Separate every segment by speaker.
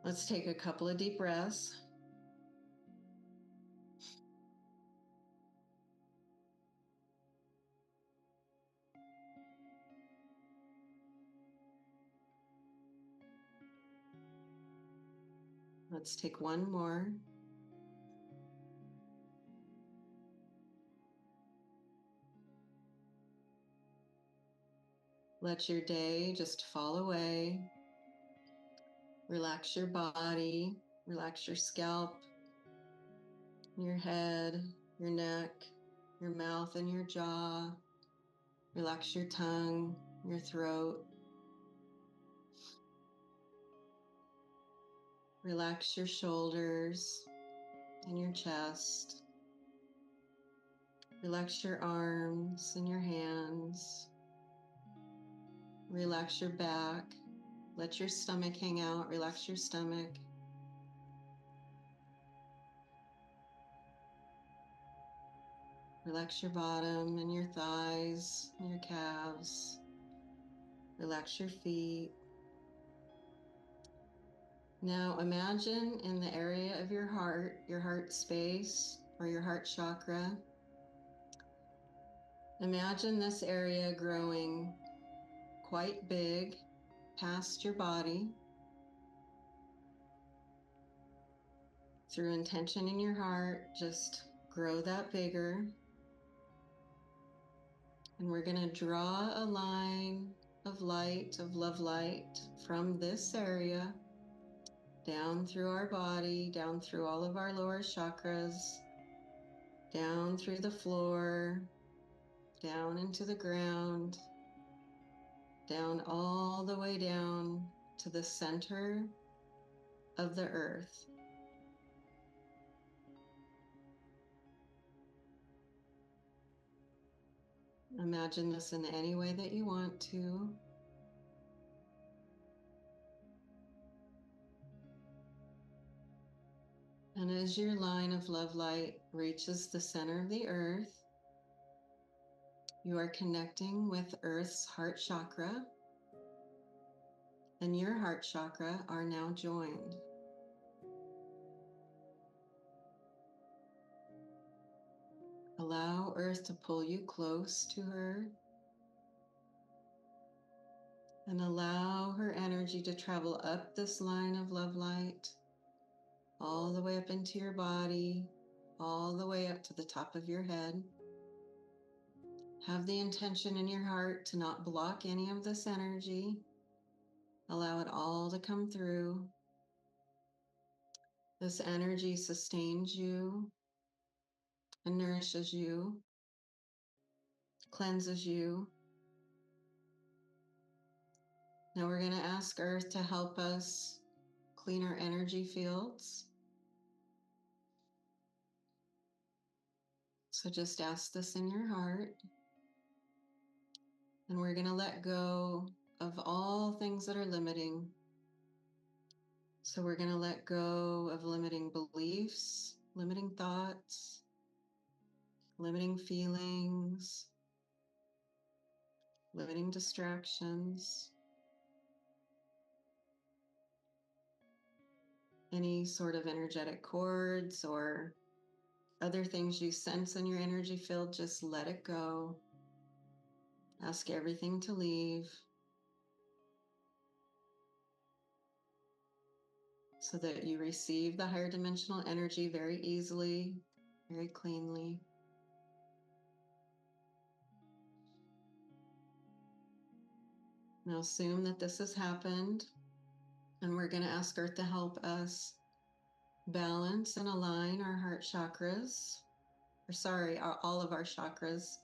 Speaker 1: Let's take a couple of deep breaths. Let's take one more. Let your day just fall away. Relax your body, relax your scalp, your head, your neck, your mouth and your jaw. Relax your tongue, your throat. Relax your shoulders and your chest. Relax your arms and your hands. Relax your back. Let your stomach hang out. Relax your stomach. Relax your bottom and your thighs and your calves. Relax your feet. Now imagine in the area of your heart space or your heart chakra, imagine this area growing quite big past your body. Through intention in your heart, just grow that bigger. And we're going to draw a line of light, of love light from this area down through our body, down through all of our lower chakras, down through the floor, down into the ground, down all the way down to the center of the earth. Imagine this in any way that you want to. And as your line of love light reaches the center of the earth, you are connecting with Earth's heart chakra, and your heart chakra are now joined. Allow Earth to pull you close to her, and allow her energy to travel up this line of love light, all the way up into your body, all the way up to the top of your head. Have the intention in your heart to not block any of this energy. Allow it all to come through. This energy sustains you and nourishes you, cleanses you. Now we're going to ask Earth to help us clean our energy fields. So just ask this in your heart. And we're going to let go of all things that are limiting. So we're going to let go of limiting beliefs, limiting thoughts, limiting feelings, limiting distractions, any sort of energetic cords or other things you sense in your energy field. Just let it go. Ask everything to leave so that you receive the higher dimensional energy very easily, very cleanly. Now assume that this has happened, and we're going to ask Earth to help us balance and align our heart chakras, all of our chakras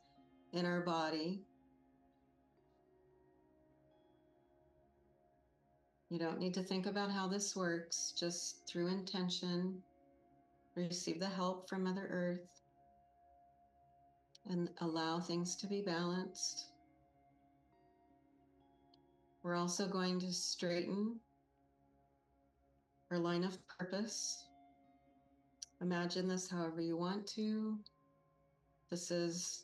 Speaker 1: in our body. You don't need to think about how this works, just through intention, receive the help from Mother Earth and allow things to be balanced. We're also going to straighten our line of purpose. Imagine this however you want to. This is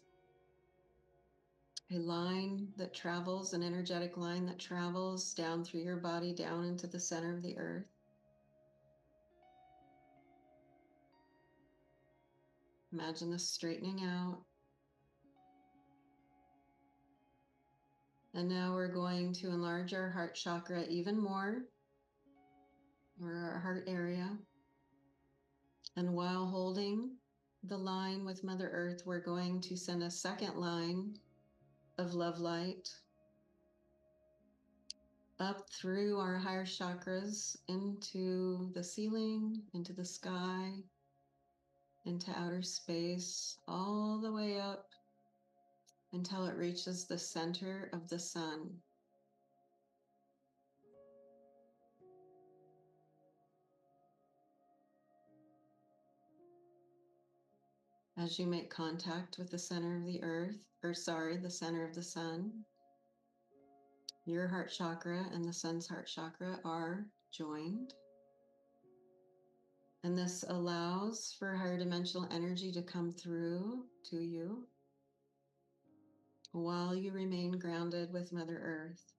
Speaker 1: a line that travels, an energetic line that travels down through your body, down into the center of the earth. Imagine this straightening out. And now we're going to enlarge our heart chakra even more, or our heart area. And while holding the line with Mother Earth, we're going to send a second line of love light up through our higher chakras into the ceiling, into the sky, into outer space, all the way up until it reaches the center of the sun. As you make contact with the center of the earth, the center of the sun, your heart chakra and the sun's heart chakra are joined. And this allows for higher dimensional energy to come through to you while you remain grounded with Mother Earth.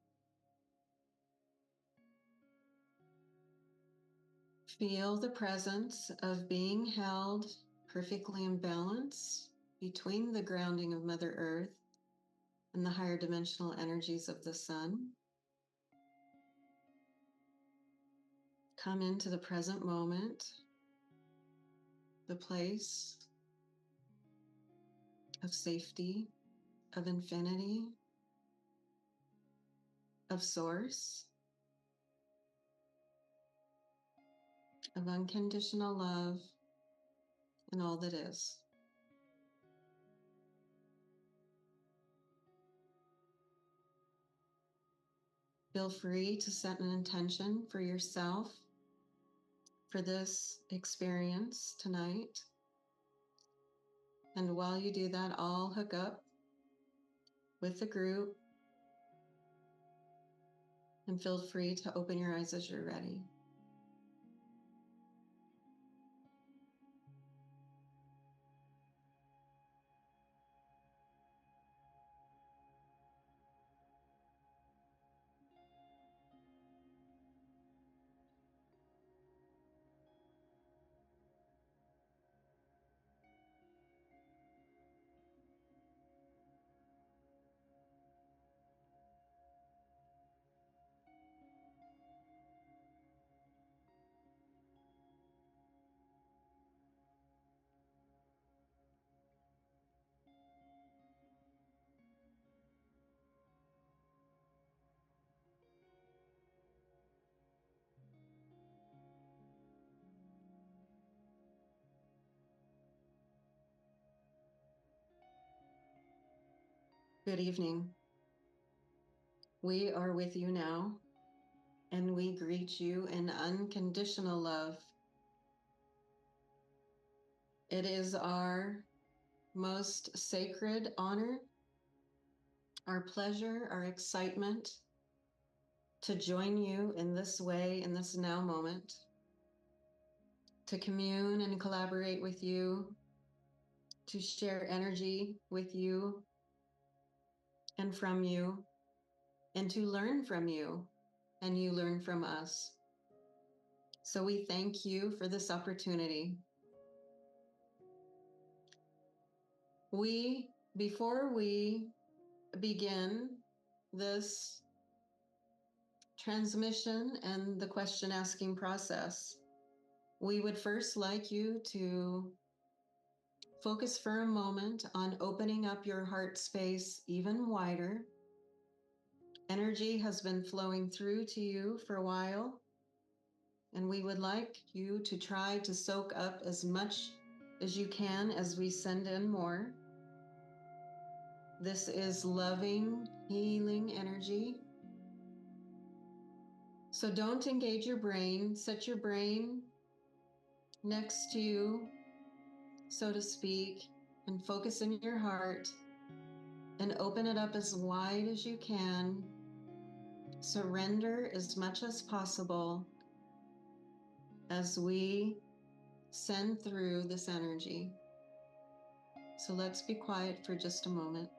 Speaker 1: Feel the presence of being held perfectly in balance between the grounding of Mother Earth and the higher dimensional energies of the sun. Come into the present moment, the place of safety, of infinity, of source, of unconditional love, and all that is. Feel free to set an intention for yourself for this experience tonight. And while you do that, I'll hook up with the group, and feel free to open your eyes as you're ready. Good evening. We are with you now, and we greet you in unconditional love. It is our most sacred honor, our pleasure, our excitement to join you in this way, in this now moment, to commune and collaborate with you, to share energy with you and from you, and to learn from you, and you learn from us. So we thank you for this opportunity. Before we begin this transmission and the question asking process, we would first like you to focus for a moment on opening up your heart space even wider. Energy has been flowing through to you for a while, and we would like you to try to soak up as much as you can as we send in more. This is loving, healing energy. So don't engage your brain. Set your brain next to you, so to speak, and focus in your heart and open it up as wide as you can. Surrender as much as possible as we send through this energy. So let's be quiet for just a moment.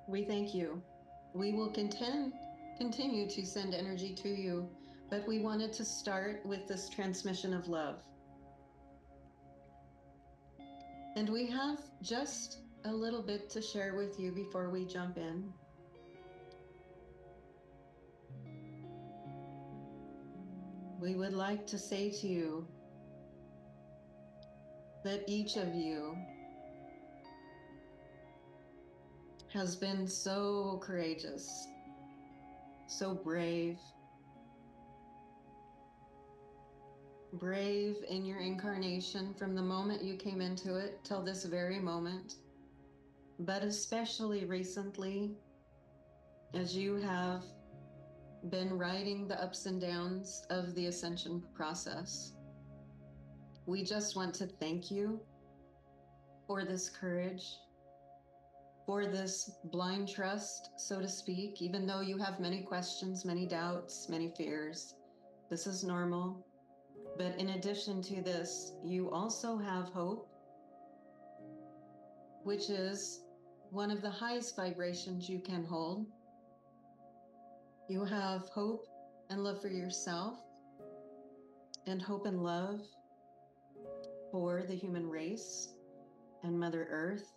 Speaker 1: We thank you. We will continue to send energy to you, but we wanted to start with this transmission of love. And we have just a little bit to share with you before we jump in. We would like to say to you that each of you has been so courageous, so brave in your incarnation from the moment you came into it till this very moment, but especially recently as you have been riding the ups and downs of the ascension process. We just want to thank you for this courage, for this blind trust, so to speak, even though you have many questions, many doubts, many fears. This is normal. But in addition to this, you also have hope, which is one of the highest vibrations you can hold. You have hope and love for yourself, and hope and love for the human race and Mother Earth,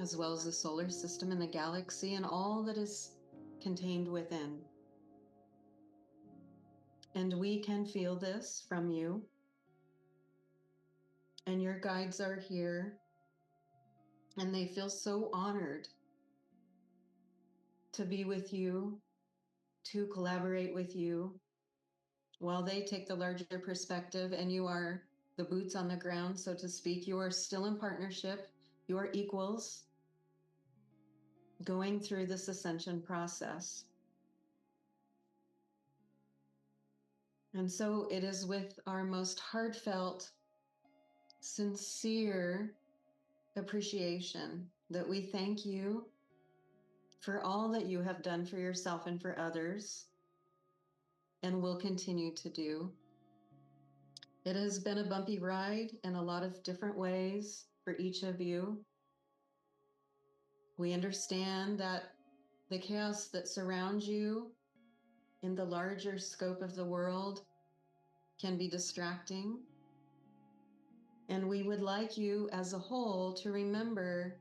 Speaker 1: as well as the solar system and the galaxy and all that is contained within. And we can feel this from you. And your guides are here, and they feel so honored to be with you, to collaborate with you, while they take the larger perspective and you are the boots on the ground, so to speak. You are still in partnership. You are equals going through this ascension process. And so it is with our most heartfelt, sincere appreciation that we thank you for all that you have done for yourself and for others, and will continue to do. It has been a bumpy ride in a lot of different ways for each of you. We understand that the chaos that surrounds you in the larger scope of the world can be distracting. And we would like you as a whole to remember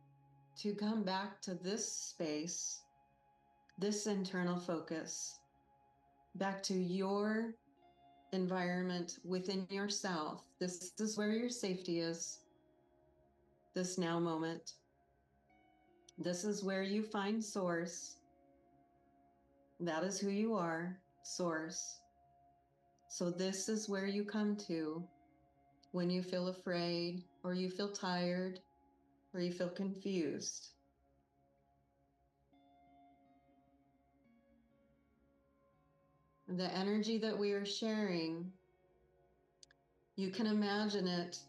Speaker 1: to come back to this space, this internal focus, back to your environment within yourself. This is where your safety is, this now moment. This is where you find source. That is who you are, source. So this is where you come to when you feel afraid, or you feel tired, or you feel confused. The energy that we are sharing, you can imagine it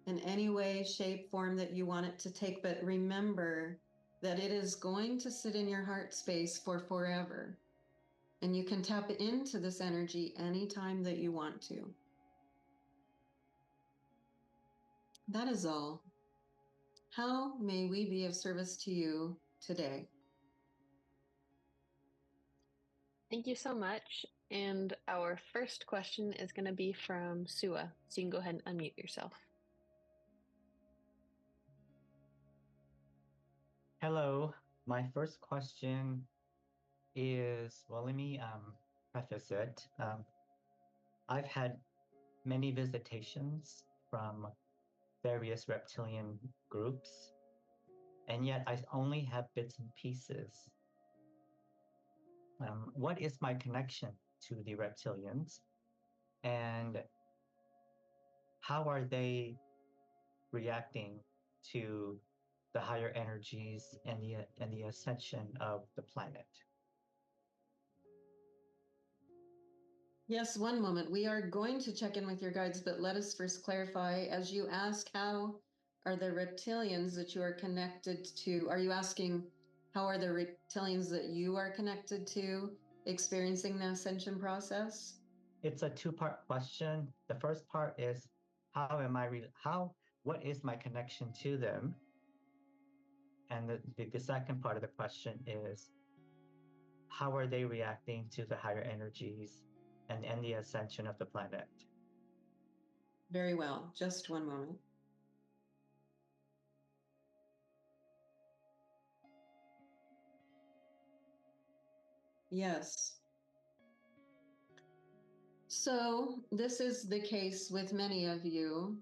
Speaker 1: in any way, shape, form that you want it to take, but remember that it is going to sit in your heart space for forever. And you can tap into this energy anytime that you want to. That is all. How may we be of service to you today?
Speaker 2: Thank you so much. And our first question is going to be from Sua. So you can go ahead and unmute yourself.
Speaker 3: Hello. My first question is, well, let me preface it. I've had many visitations from various reptilian groups, and yet I only have bits and pieces. What is my connection to the reptilians, and how are they reacting to the higher energies and the ascension of the planet?
Speaker 1: Yes, one moment. We are going to check in with your guides, but let us first clarify. As you ask, how are the reptilians that you are connected to? Are you asking how are the reptilians that you are connected to experiencing the ascension process?
Speaker 3: It's a two-part question. The first part is what is my connection to them? And the second part of the question is, how are they reacting to the higher energies and the ascension of the planet?
Speaker 1: Very well. Just one moment. Yes. So this is the case with many of you,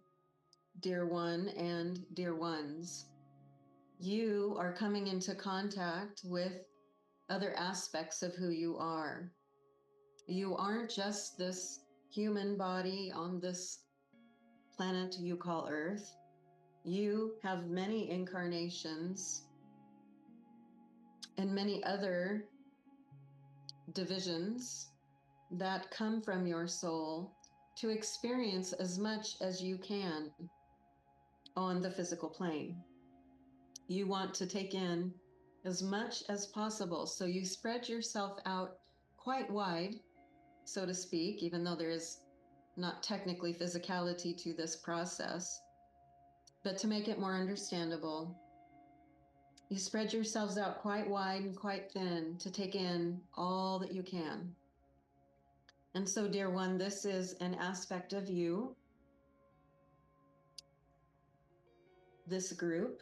Speaker 1: dear one and dear ones. You are coming into contact with other aspects of who you are. You aren't just this human body on this planet you call Earth. You have many incarnations and many other divisions that come from your soul to experience as much as you can on the physical plane. You want to take in as much as possible. So you spread yourself out quite wide, so to speak, even though there is not technically physicality to this process. But to make it more understandable, you spread yourselves out quite wide and quite thin to take in all that you can. And so, dear one, this is an aspect of you, this group.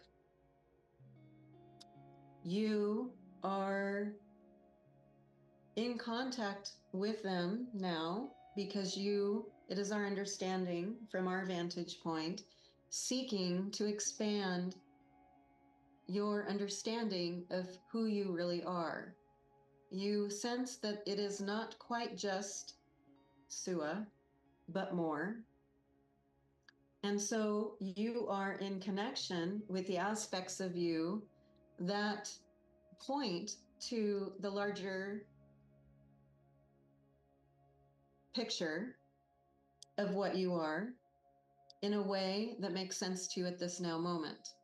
Speaker 1: You are in contact with them now because it is our understanding from our vantage point, seeking to expand your understanding of who you really are. You sense that it is not quite just Sua, but more. And so you are in connection with the aspects of you that point to the larger picture of what you are in a way that makes sense to you at this now moment.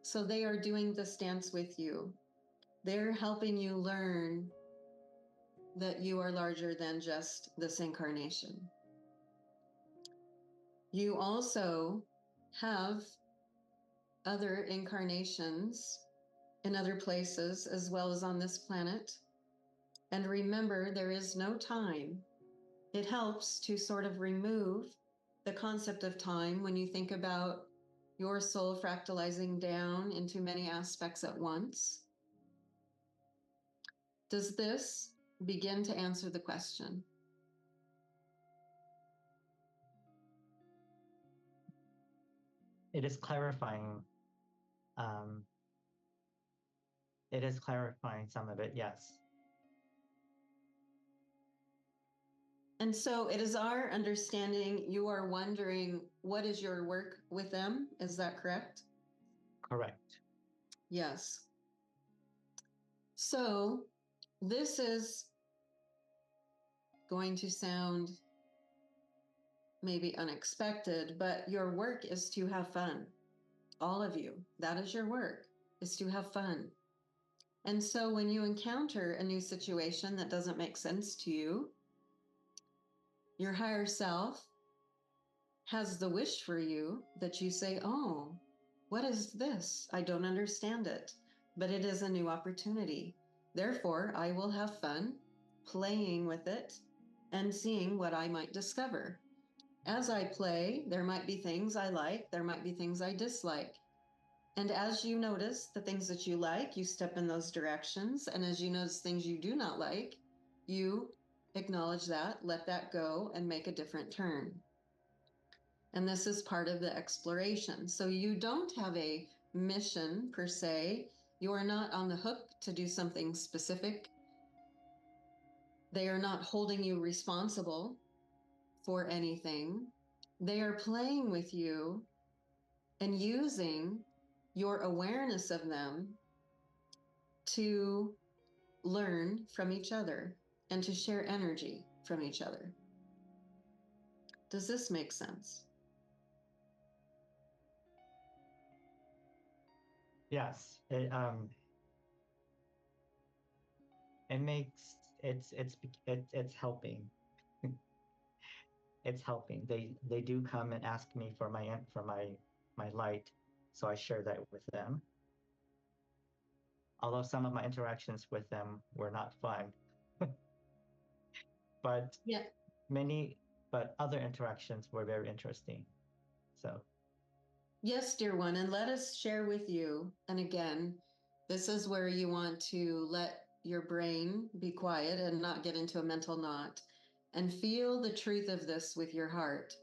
Speaker 1: So they are doing this dance with you. They're helping you learn that you are larger than just this incarnation. You also have other incarnations in other places as well as on this planet. And remember, there is no time. It helps to sort of remove the concept of time when you think about your soul fractalizing down into many aspects at once. Does this begin to answer the question?
Speaker 3: It is clarifying. It is clarifying some of it, yes.
Speaker 1: And so it is our understanding you are wondering, what is your work with them? Is that correct?
Speaker 3: Correct.
Speaker 1: Yes. So this is going to sound maybe unexpected, but your work is to have fun. All of you, that is your work, is to have fun. And so when you encounter a new situation that doesn't make sense to you, your higher self has the wish for you that you say, oh, what is this? I don't understand it, but it is a new opportunity. Therefore, I will have fun playing with it and seeing what I might discover. As I play, there might be things I like, there might be things I dislike. And as you notice the things that you like, you step in those directions. And as you notice things you do not like, you acknowledge that, let that go, and make a different turn. And this is part of the exploration. So you don't have a mission per se. You are not on the hook to do something specific. They are not holding you responsible for anything. They are playing with you and using your awareness of them to learn from each other and to share energy from each other. Does this make sense?
Speaker 3: Yes. It makes it's helping. It's helping. They do come and ask me for my light, so I share that with them. although some of my interactions with them were not fun, but
Speaker 1: Yeah.
Speaker 3: but other interactions were very interesting. So,
Speaker 1: Yes, dear one, and let us share with you. And again, this is where you want to let your brain be quiet and not get into a mental knot and feel the truth of this with your heart.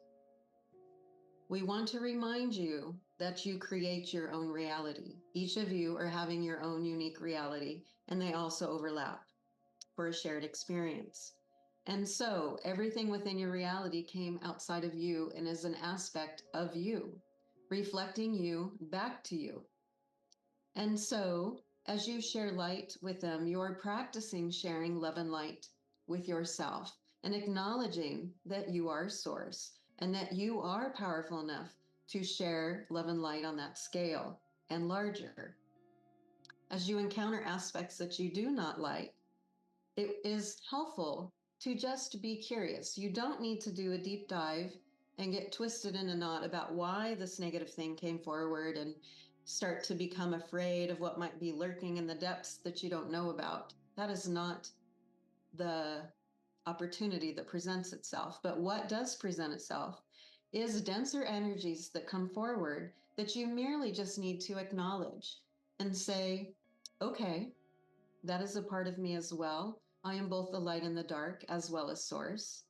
Speaker 1: We want to remind you that you create your own reality. Each of you are having your own unique reality, and they also overlap for a shared experience. And so everything within your reality came outside of you and is an aspect of you, reflecting you back to you. And so as you share light with them, you're practicing sharing love and light with yourself and acknowledging that you are source and that you are powerful enough to share love and light on that scale and larger. As you encounter aspects that you do not like, it is helpful to just be curious. You don't need to do a deep dive and get twisted in a knot about why this negative thing came forward and start to become afraid of what might be lurking in the depths that you don't know about. That is not the opportunity that presents itself. But what does present itself is denser energies that come forward that you merely just need to acknowledge and say, okay, that is a part of me as well. I am both the light and the dark, as well as source.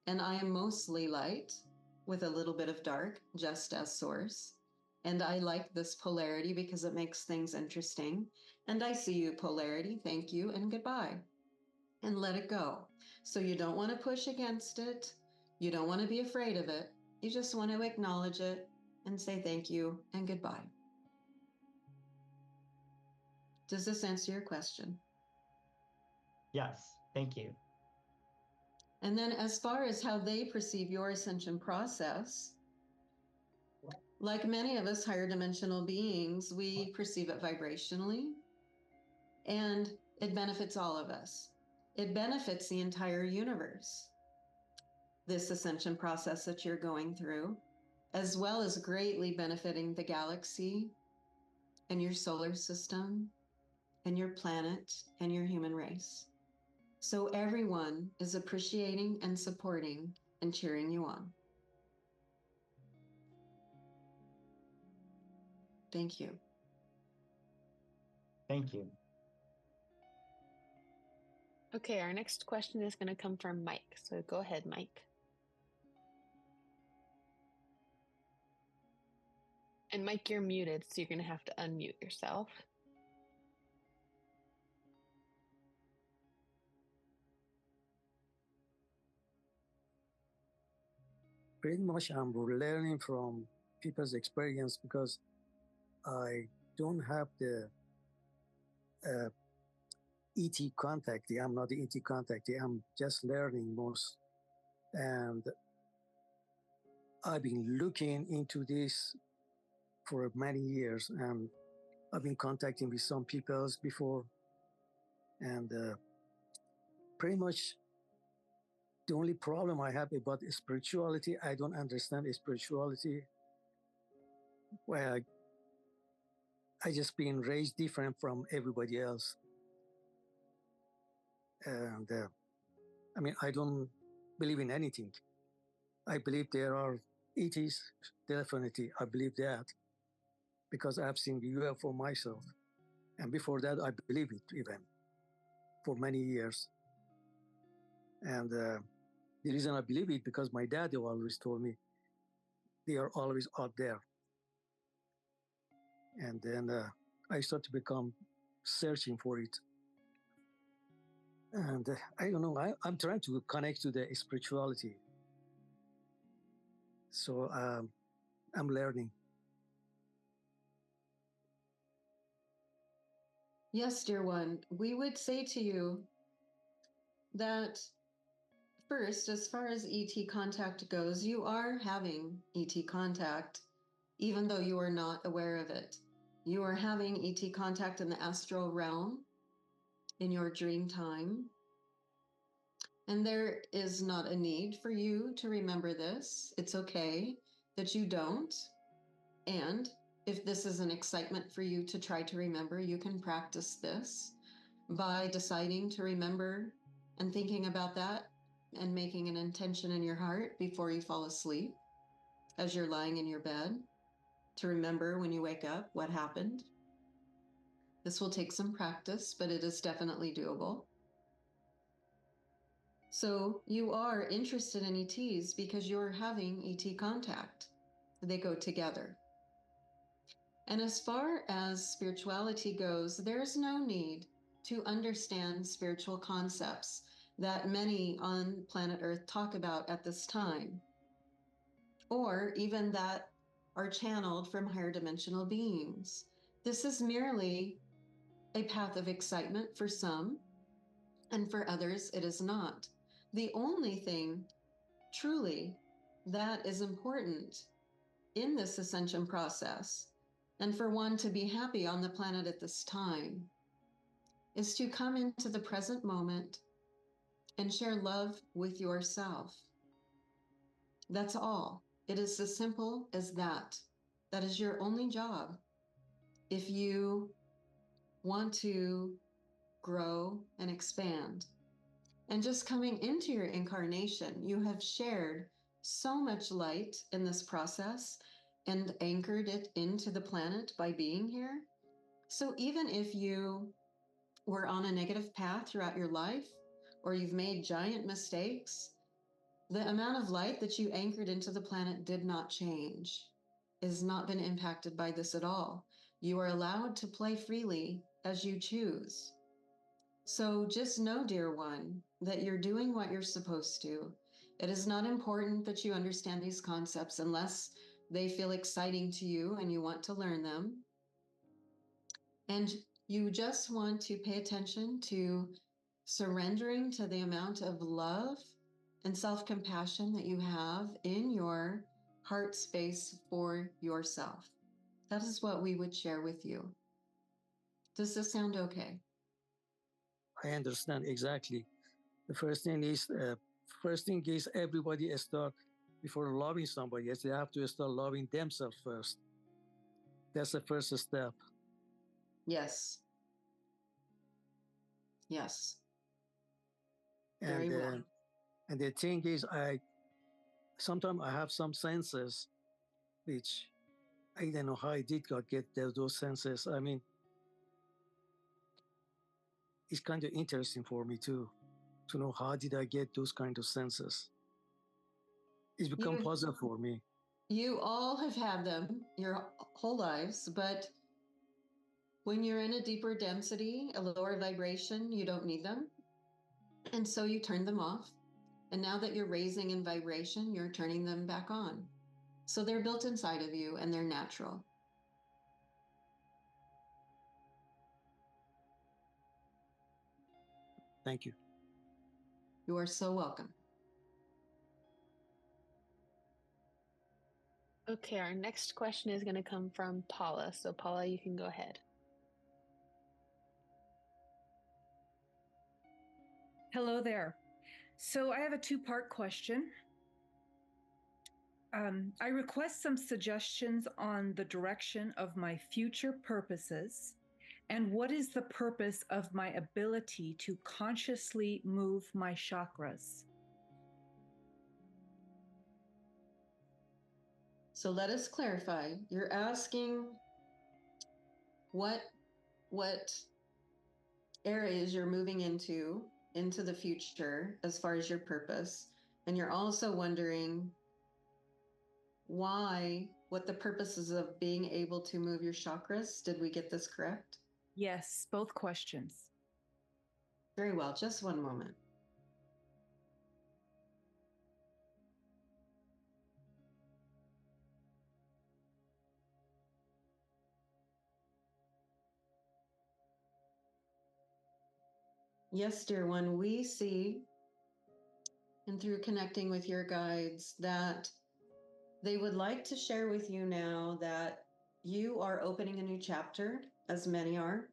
Speaker 1: And I am mostly light with a little bit of dark, just as source. And I like this polarity because it makes things interesting. And I see you, polarity. Thank you and goodbye. And let it go. So you don't want to push against it. You don't want to be afraid of it. You just want to acknowledge it and say thank you and goodbye. Does this answer your question?
Speaker 3: yes, thank you.
Speaker 1: And then as far as how they perceive your ascension process, like many of us higher dimensional beings, we perceive it vibrationally, and it benefits all of us. It benefits the entire universe, this ascension process that you're going through, as well as greatly benefiting the galaxy and your solar system and your planet and your human race. So everyone is appreciating and supporting and cheering you on. Thank you.
Speaker 3: Thank you.
Speaker 2: Okay, our next question is going to come from Mike. So go ahead, Mike. And Mike, you're muted, so you're going to have to unmute yourself.
Speaker 4: Pretty much I'm learning from people's experience because I don't have the ET contact. I'm not the ET contact. I'm just learning most. And I've been looking into this for many years, and I've been contacting with some peoples before. And pretty much the only problem I have about spirituality, I don't understand spirituality. Well, I just been raised different from everybody else. And I mean, I don't believe in anything. I believe there are ETs, definitely. I believe that because I've seen the UFO myself. And before that, I believe it even for many years. And the reason I believe it because my dad always told me they are always out there. And then I start to become searching for it. And I don't know, I'm trying to connect to the spirituality. So I'm learning.
Speaker 1: Yes, dear one, we would say to you that first, as far as ET contact goes, you are having ET contact, even though you are not aware of it. You are having ET contact in the astral realm in your dream time. And there is not a need for you to remember this. It's okay that you don't. And if this is an excitement for you to try to remember, you can practice this by deciding to remember and thinking about that and making an intention in your heart before you fall asleep as you're lying in your bed to remember when you wake up what happened. This will take some practice, but it is definitely doable. So you are interested in ETs because you're having ET contact. They go together. And as far as spirituality goes, there's no need to understand spiritual concepts that many on planet Earth talk about at this time, or even that are channeled from higher dimensional beings. This is merely a path of excitement for some, and for others, it is not. The only thing truly that is important in this ascension process, and for one to be happy on the planet at this time, is to come into the present moment and share love with yourself. That's all. It is as simple as that. That is your only job. If you want to grow and expand, and just coming into your incarnation, you have shared so much light in this process and anchored it into the planet by being here. So even if you were on a negative path throughout your life, or you've made giant mistakes, the amount of light that you anchored into the planet did not change, has not been impacted by this at all. You are allowed to play freely as you choose. So just know, dear one, that you're doing what you're supposed to. It is not important that you understand these concepts unless they feel exciting to you and you want to learn them. And you just want to pay attention to surrendering to the amount of love and self-compassion that you have in your heart space for yourself. That is what we would share with you. Does this sound okay?
Speaker 4: I understand exactly. The first thing is everybody start before loving somebody else. They have to start loving themselves first. That's the first step.
Speaker 1: Yes. Yes.
Speaker 4: And
Speaker 1: Very well.
Speaker 4: and the thing is, sometimes I have some senses, which I don't know how I did God get those senses. I mean, it's kind of interesting for me too, to know how did I get those kind of senses. It's become puzzle for me.
Speaker 1: You all have had them your whole lives, but when you're in a deeper density, a lower vibration, you don't need them. And so you turn them off. And now that you're raising in vibration, you're turning them back on. So they're built inside of you and they're natural.
Speaker 4: Thank you.
Speaker 1: You are so welcome.
Speaker 2: Okay, our next question is going to come from Paula. So Paula, you can go ahead.
Speaker 5: Hello there. So I have a two-part question. I request some suggestions on the direction of my future purposes and what is the purpose of my ability to consciously move my chakras.
Speaker 1: So let us clarify. You're asking what areas you're moving into the future as far as your purpose. And you're also wondering what the purposes of being able to move your chakras. Did we get this correct?
Speaker 5: Yes, both questions.
Speaker 1: Very well. Just one moment. Yes, dear one, we see, and through connecting with your guides, that they would like to share with you now that you are opening a new chapter, as many are.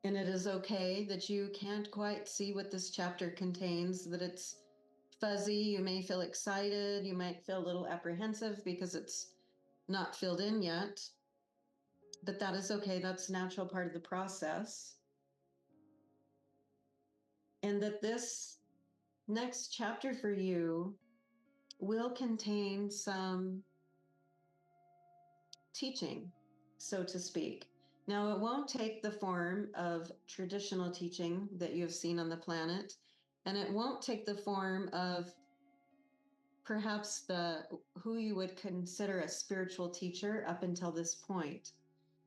Speaker 1: And it is okay that you can't quite see what this chapter contains, that it's fuzzy. You may feel excited. You might feel a little apprehensive because it's not filled in yet, but that is okay. That's a natural part of the process. And that this next chapter for you will contain some teaching, so to speak. Now, it won't take the form of traditional teaching that you have seen on the planet, and it won't take the form of perhaps who you would consider a spiritual teacher up until this point.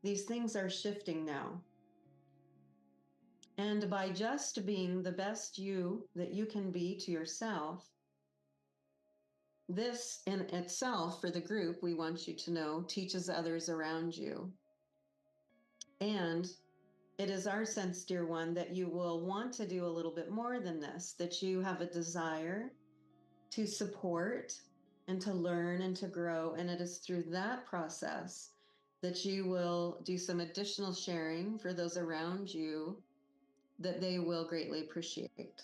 Speaker 1: These things are shifting now. And by just being the best you that you can be to yourself, this in itself, for the group, we want you to know, teaches others around you. And it is our sense, dear one, that you will want to do a little bit more than this, that you have a desire to support and to learn and to grow. And it is through that process that you will do some additional sharing for those around you that they will greatly appreciate.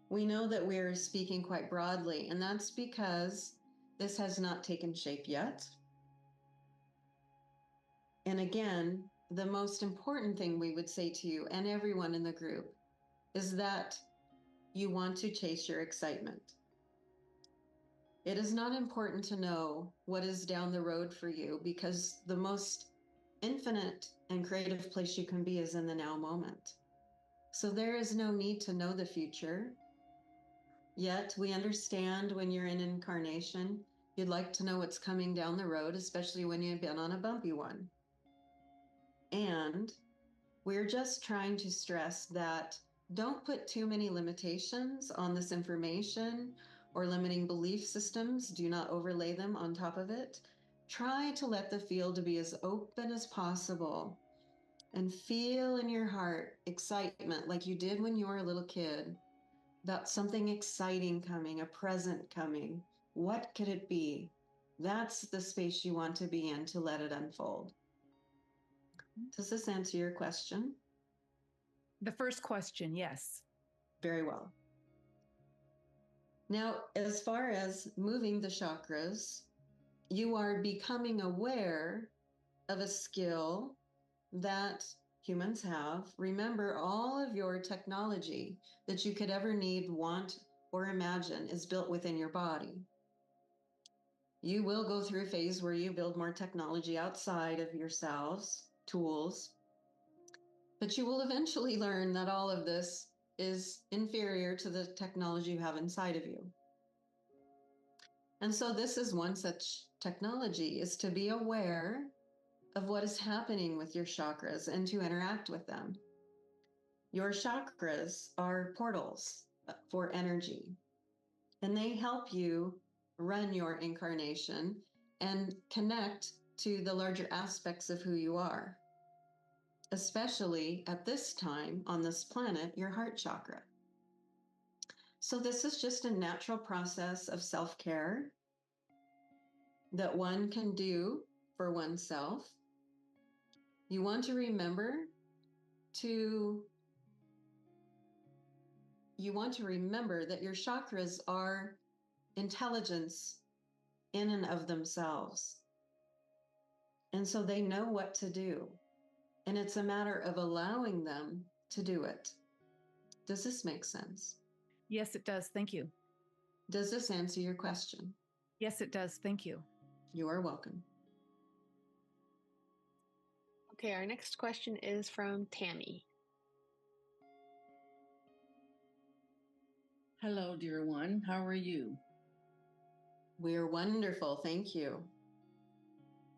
Speaker 1: We know that we're speaking quite broadly, and that's because this has not taken shape yet. And again, the most important thing we would say to you and everyone in the group is that you want to chase your excitement. It is not important to know what is down the road for you, because the most infinite and creative place you can be is in the now moment. So there is no need to know the future. Yet we understand when you're in incarnation, you'd like to know what's coming down the road, especially when you've been on a bumpy one. And we're just trying to stress that don't put too many limitations on this information or limiting belief systems. Do not overlay them on top of it. Try to let the field be as open as possible and feel in your heart excitement like you did when you were a little kid about something exciting coming, a present coming. What could it be? That's the space you want to be in to let it unfold. Does this answer your question?
Speaker 5: The first question, yes.
Speaker 1: Very well. Now, as far as moving the chakras, you are becoming aware of a skill that humans have. Remember, all of your technology that you could ever need, want, or imagine is built within your body. You will go through a phase where you build more technology outside of yourselves, tools, but you will eventually learn that all of this is inferior to the technology you have inside of you. And so this is one such technology, is to be aware of what is happening with your chakras and to interact with them. Your chakras are portals for energy, and they help you run your incarnation and connect to the larger aspects of who you are, especially at this time on this planet, your heart chakra. So this is just a natural process of self-care that one can do for oneself. You want to remember that your chakras are intelligence in and of themselves. And so they know what to do. And it's a matter of allowing them to do it. Does this make sense?
Speaker 5: Yes, it does. Thank you.
Speaker 1: Does this answer your question?
Speaker 5: Yes, it does. Thank you.
Speaker 1: You are welcome.
Speaker 2: Okay, our next question is from Tammy.
Speaker 6: Hello, dear one. How are you?
Speaker 1: We're wonderful. Thank you.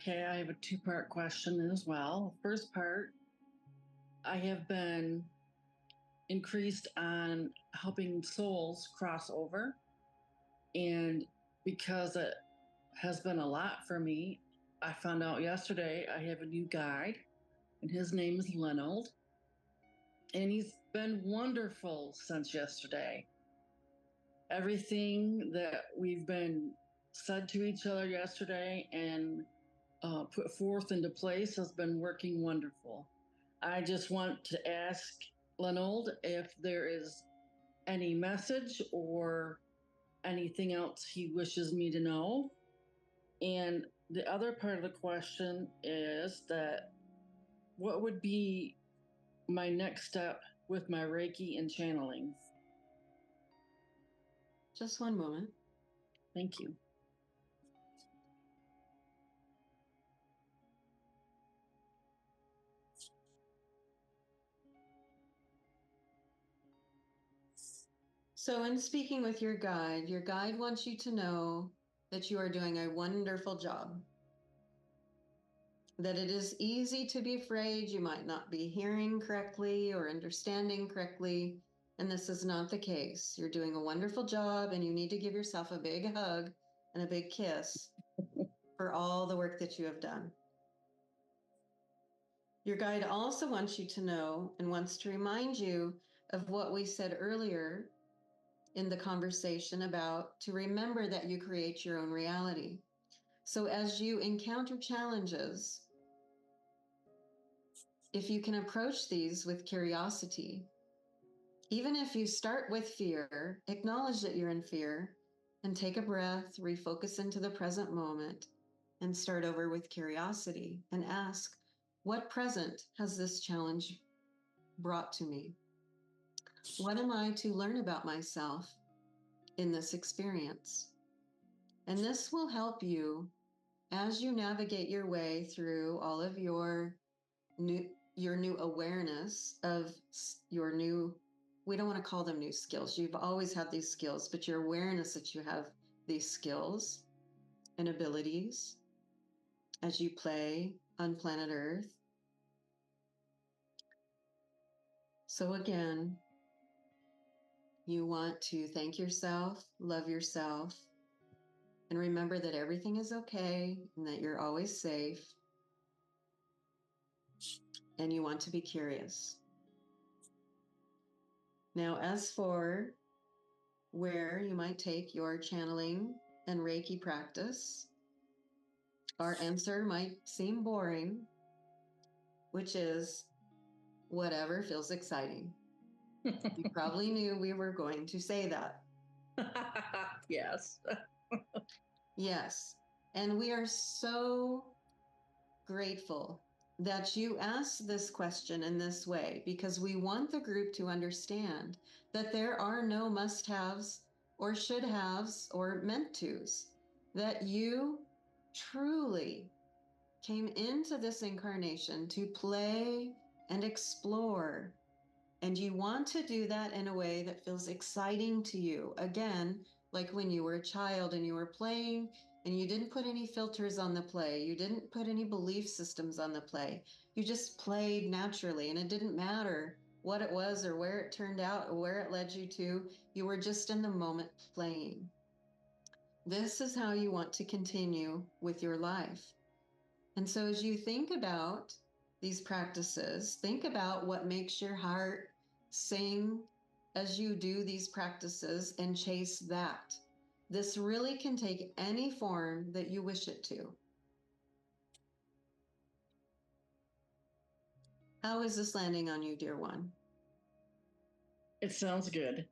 Speaker 6: Okay, I have a two-part question as well. First part, I have been increased on helping souls cross over. And because it has been a lot for me, I found out yesterday I have a new guide, and his name is Leonard. And he's been wonderful since yesterday. Everything that we've been said to each other yesterday and put forth into place has been working wonderful. I just want to ask Leonard if there is any message or anything else he wishes me to know. And the other part of the question is that what would be my next step with my Reiki and channeling?
Speaker 1: Just one moment.
Speaker 6: Thank you.
Speaker 1: So, in speaking with your guide wants you to know that you are doing a wonderful job. That it is easy to be afraid you might not be hearing correctly or understanding correctly. And this is not the case. You're doing a wonderful job, and you need to give yourself a big hug and a big kiss for all the work that you have done. Your guide also wants you to know and wants to remind you of what we said earlier in the conversation about to remember that you create your own reality. So as you encounter challenges, if you can approach these with curiosity, even if you start with fear, acknowledge that you're in fear and take a breath, refocus into the present moment, and start over with curiosity and ask, what present has this challenge brought to me? What am I to learn about myself in this experience? And this will help you as you navigate your way through all of your new awareness of your new, we don't want to call them new skills. You've always had these skills, but your awareness that you have these skills and abilities as you play on planet Earth. So again, you want to thank yourself, love yourself, and remember that everything is okay and that you're always safe. And you want to be curious. Now, as for where you might take your channeling and Reiki practice, our answer might seem boring, which is whatever feels exciting. You probably knew we were going to say that.
Speaker 6: Yes.
Speaker 1: Yes. And we are so grateful that you asked this question in this way, because we want the group to understand that there are no must-haves or should-haves or meant-tos, that you truly came into this incarnation to play and explore. And you want to do that in a way that feels exciting to you. Again, like when you were a child and you were playing and you didn't put any filters on the play. You didn't put any belief systems on the play. You just played naturally, and it didn't matter what it was or where it turned out or where it led you to. You were just in the moment playing. This is how you want to continue with your life. And so as you think about these practices, think about what makes your heart sing as you do these practices and chase that. This really can take any form that you wish it to. How is this landing on you, dear one?
Speaker 6: It sounds good.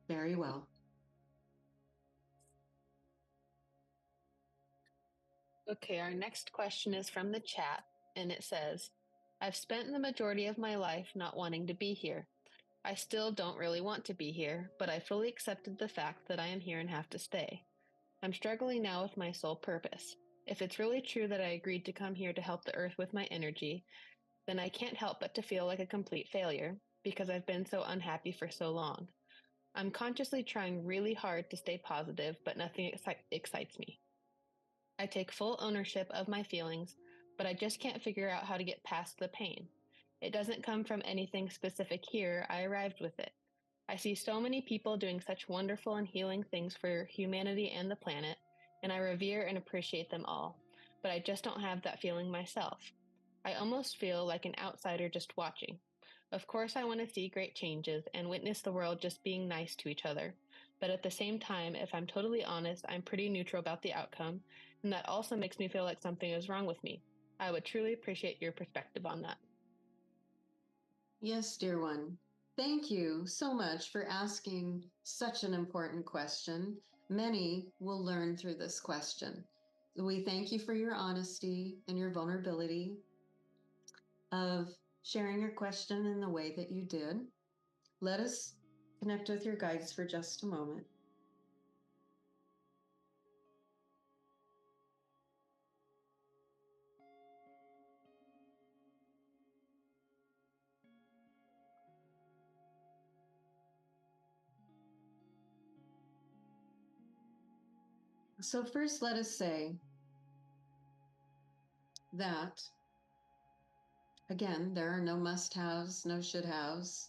Speaker 1: Very well.
Speaker 2: Okay, our next question is from the chat, and it says, I've spent the majority of my life not wanting to be here. I still don't really want to be here, but I fully accepted the fact that I am here and have to stay. I'm struggling now with my sole purpose. If it's really true that I agreed to come here to help the earth with my energy, then I can't help but to feel like a complete failure because I've been so unhappy for so long. I'm consciously trying really hard to stay positive, but nothing excites me. I take full ownership of my feelings, but I just can't figure out how to get past the pain. It doesn't come from anything specific here. I arrived with it. I see so many people doing such wonderful and healing things for humanity and the planet, and I revere and appreciate them all, but I just don't have that feeling myself. I almost feel like an outsider just watching. Of course, I want to see great changes and witness the world just being nice to each other. But at the same time, if I'm totally honest, I'm pretty neutral about the outcome, and that also makes me feel like something is wrong with me. I would truly appreciate your perspective on that.
Speaker 1: Yes, dear one. Thank you so much for asking such an important question. Many will learn through this question. We thank you for your honesty and your vulnerability of sharing your question in the way that you did. Let us connect with your guides for just a moment. So first, let us say that, again, there are no must-haves, no should-haves,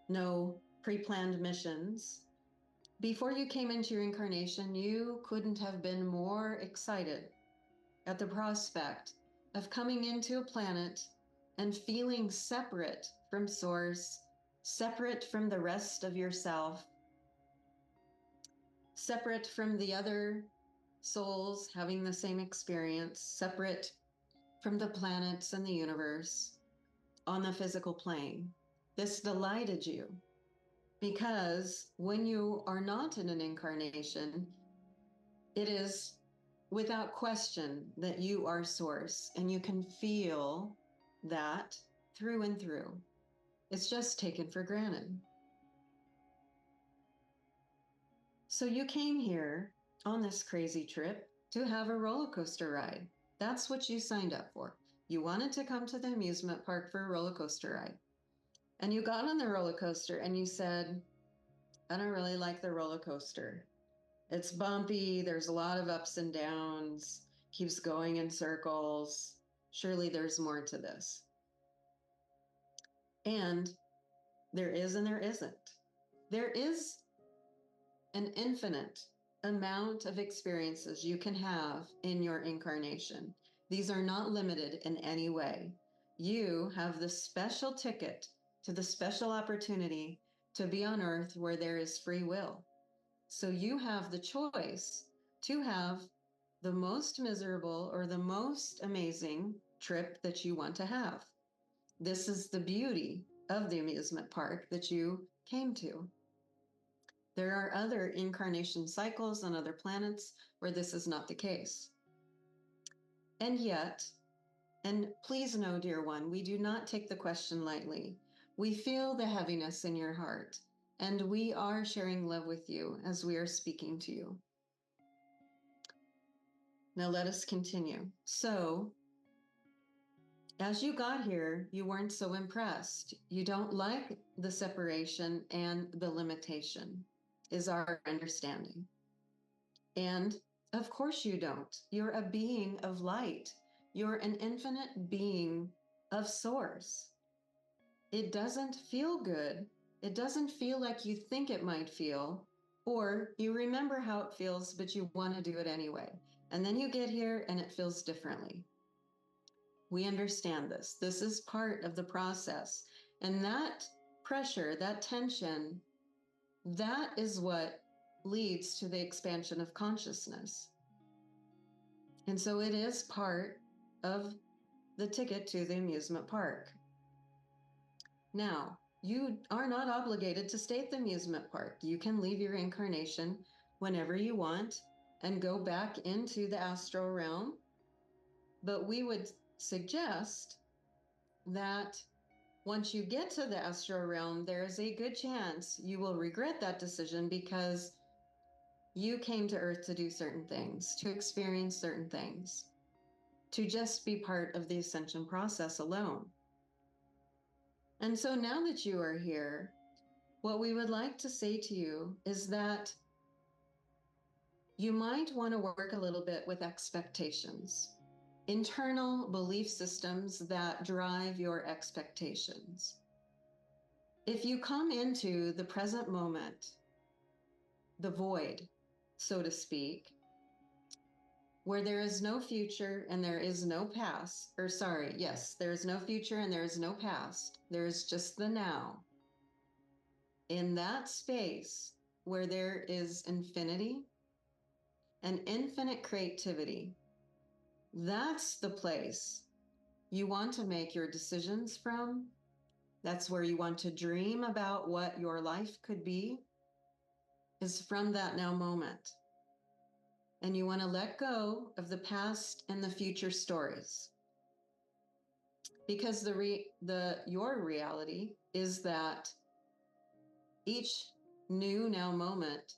Speaker 1: no pre-planned missions. Before you came into your incarnation, you couldn't have been more excited at the prospect of coming into a planet and feeling separate from Source, separate from the rest of yourself, separate from the other souls having the same experience, separate from the planets and the universe on the physical plane. This delighted you because when you are not in an incarnation, it is without question that you are Source, and you can feel that through and through. It's just taken for granted. So you came here on this crazy trip to have a roller coaster ride. That's what you signed up for. You wanted to come to the amusement park for a roller coaster ride. And you got on the roller coaster and you said, I don't really like the roller coaster. It's bumpy, there's a lot of ups and downs, keeps going in circles. Surely there's more to this. And there is and there isn't. There is an infinite amount of experiences you can have in your incarnation. These are not limited in any way. You have the special ticket to the special opportunity to be on Earth where there is free will. So you have the choice to have the most miserable or the most amazing trip that you want to have. This is the beauty of the amusement park that you came to. There are other incarnation cycles on other planets where this is not the case. And yet, and please know, dear one, we do not take the question lightly. We feel the heaviness in your heart, and we are sharing love with you as we are speaking to you. Now let us continue. So, as you got here, you weren't so impressed. You don't like the separation and the limitation, is our understanding. And of course you don't. You're a being of light. You're an infinite being of Source. It doesn't feel good. It doesn't feel like you think it might feel, or you remember how it feels, but you want to do it anyway. And then you get here and it feels differently. We understand this. This is part of the process. And that pressure, that tension, that is what leads to the expansion of consciousness. And so it is part of the ticket to the amusement park. Now, you are not obligated to stay at the amusement park. You can leave your incarnation whenever you want and go back into the astral realm. But we would suggest that once you get to the astral realm, there is a good chance you will regret that decision because you came to Earth to do certain things, to experience certain things, to just be part of the ascension process alone. And so now that you are here, what we would like to say to you is that you might want to work a little bit with expectations, internal belief systems that drive your expectations. If you come into the present moment, the void, so to speak, where there is no future and there is no past, or sorry, yes, there is no future and there is no past. There is just the now. In that space where there is infinity and infinite creativity, that's the place you want to make your decisions from That's where you want to dream about what your life could be, is from that now moment. And you want to let go of the past and the future stories. Because your reality is that each new now moment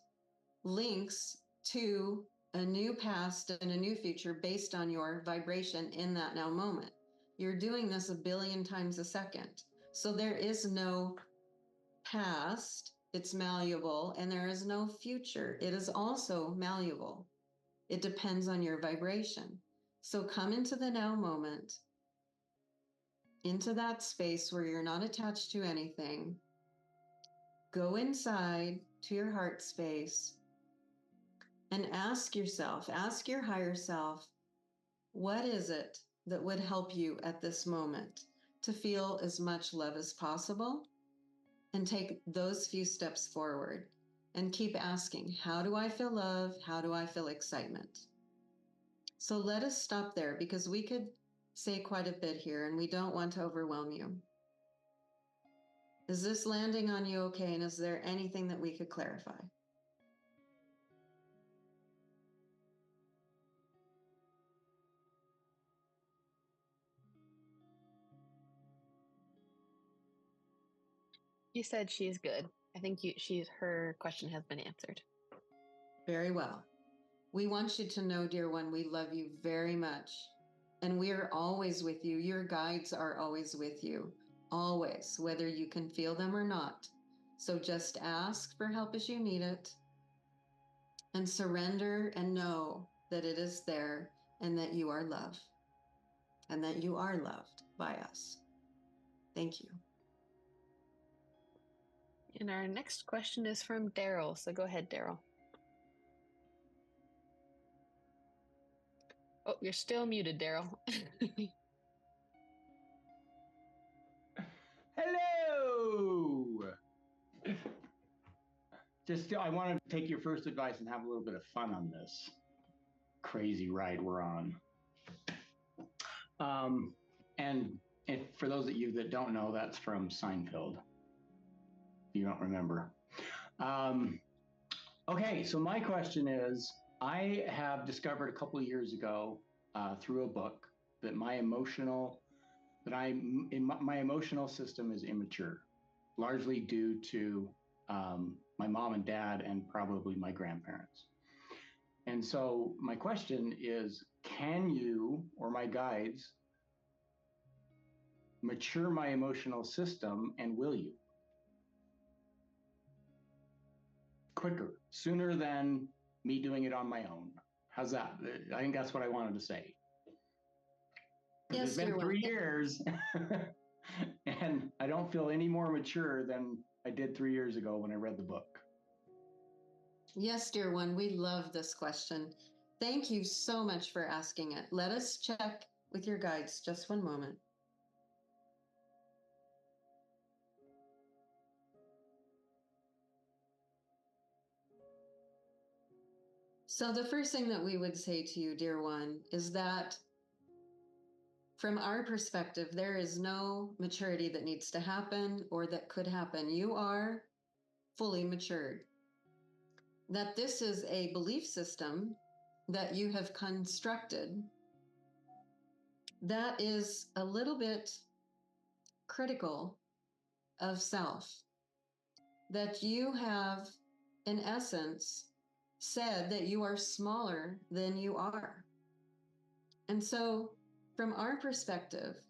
Speaker 1: links to a new past and a new future based on your vibration in that now moment. You're doing this 1 billion times a second. So there is no past, it's malleable, and there is no future. It is also malleable. It depends on your vibration. So come into the now moment, into that space where you're not attached to anything. Go inside to your heart space and ask yourself, ask your higher self, what is it that would help you at this moment to feel as much love as possible? And take those few steps forward and keep asking, how do I feel love? How do I feel excitement? So let us stop there because we could say quite a bit here and we don't want to overwhelm you. Is this landing on you okay? And is there anything that we could clarify?
Speaker 2: You said she's good. I think her question has been answered.
Speaker 1: Very well. We want you to know, dear one, we love you very much. And we are always with you. Your guides are always with you. Always, whether you can feel them or not. So just ask for help as you need it. And surrender and know that it is there and that you are loved. And that you are loved by us. Thank you.
Speaker 2: And our next question is from Daryl. So go ahead, Daryl. Oh, you're still muted, Daryl.
Speaker 7: Hello. I want to take your first advice and have a little bit of fun on this crazy ride we're on. And for those of you that don't know, that's from Seinfeld. If you don't remember. Okay, so my question is, I have discovered a couple of years ago through a book that my emotional system is immature, largely due to my mom and dad and probably my grandparents. And so my question is, can you or my guides mature my emotional system, and will you? Quicker, sooner than me doing it on my own. How's that? I think that's what I wanted to say.
Speaker 1: Yes,
Speaker 7: it's been 3 years and I don't feel any more mature than I did 3 years ago when I read the book.
Speaker 1: Yes, dear one, we love this question. Thank you so much for asking it. Let us check with your guides just one moment. So the first thing that we would say to you, dear one, is that from our perspective, there is no maturity that needs to happen or that could happen. You are fully matured. That this is a belief system that you have constructed that is a little bit critical of self. That you have, in essence, said that you are smaller than you are. And so, from our perspective,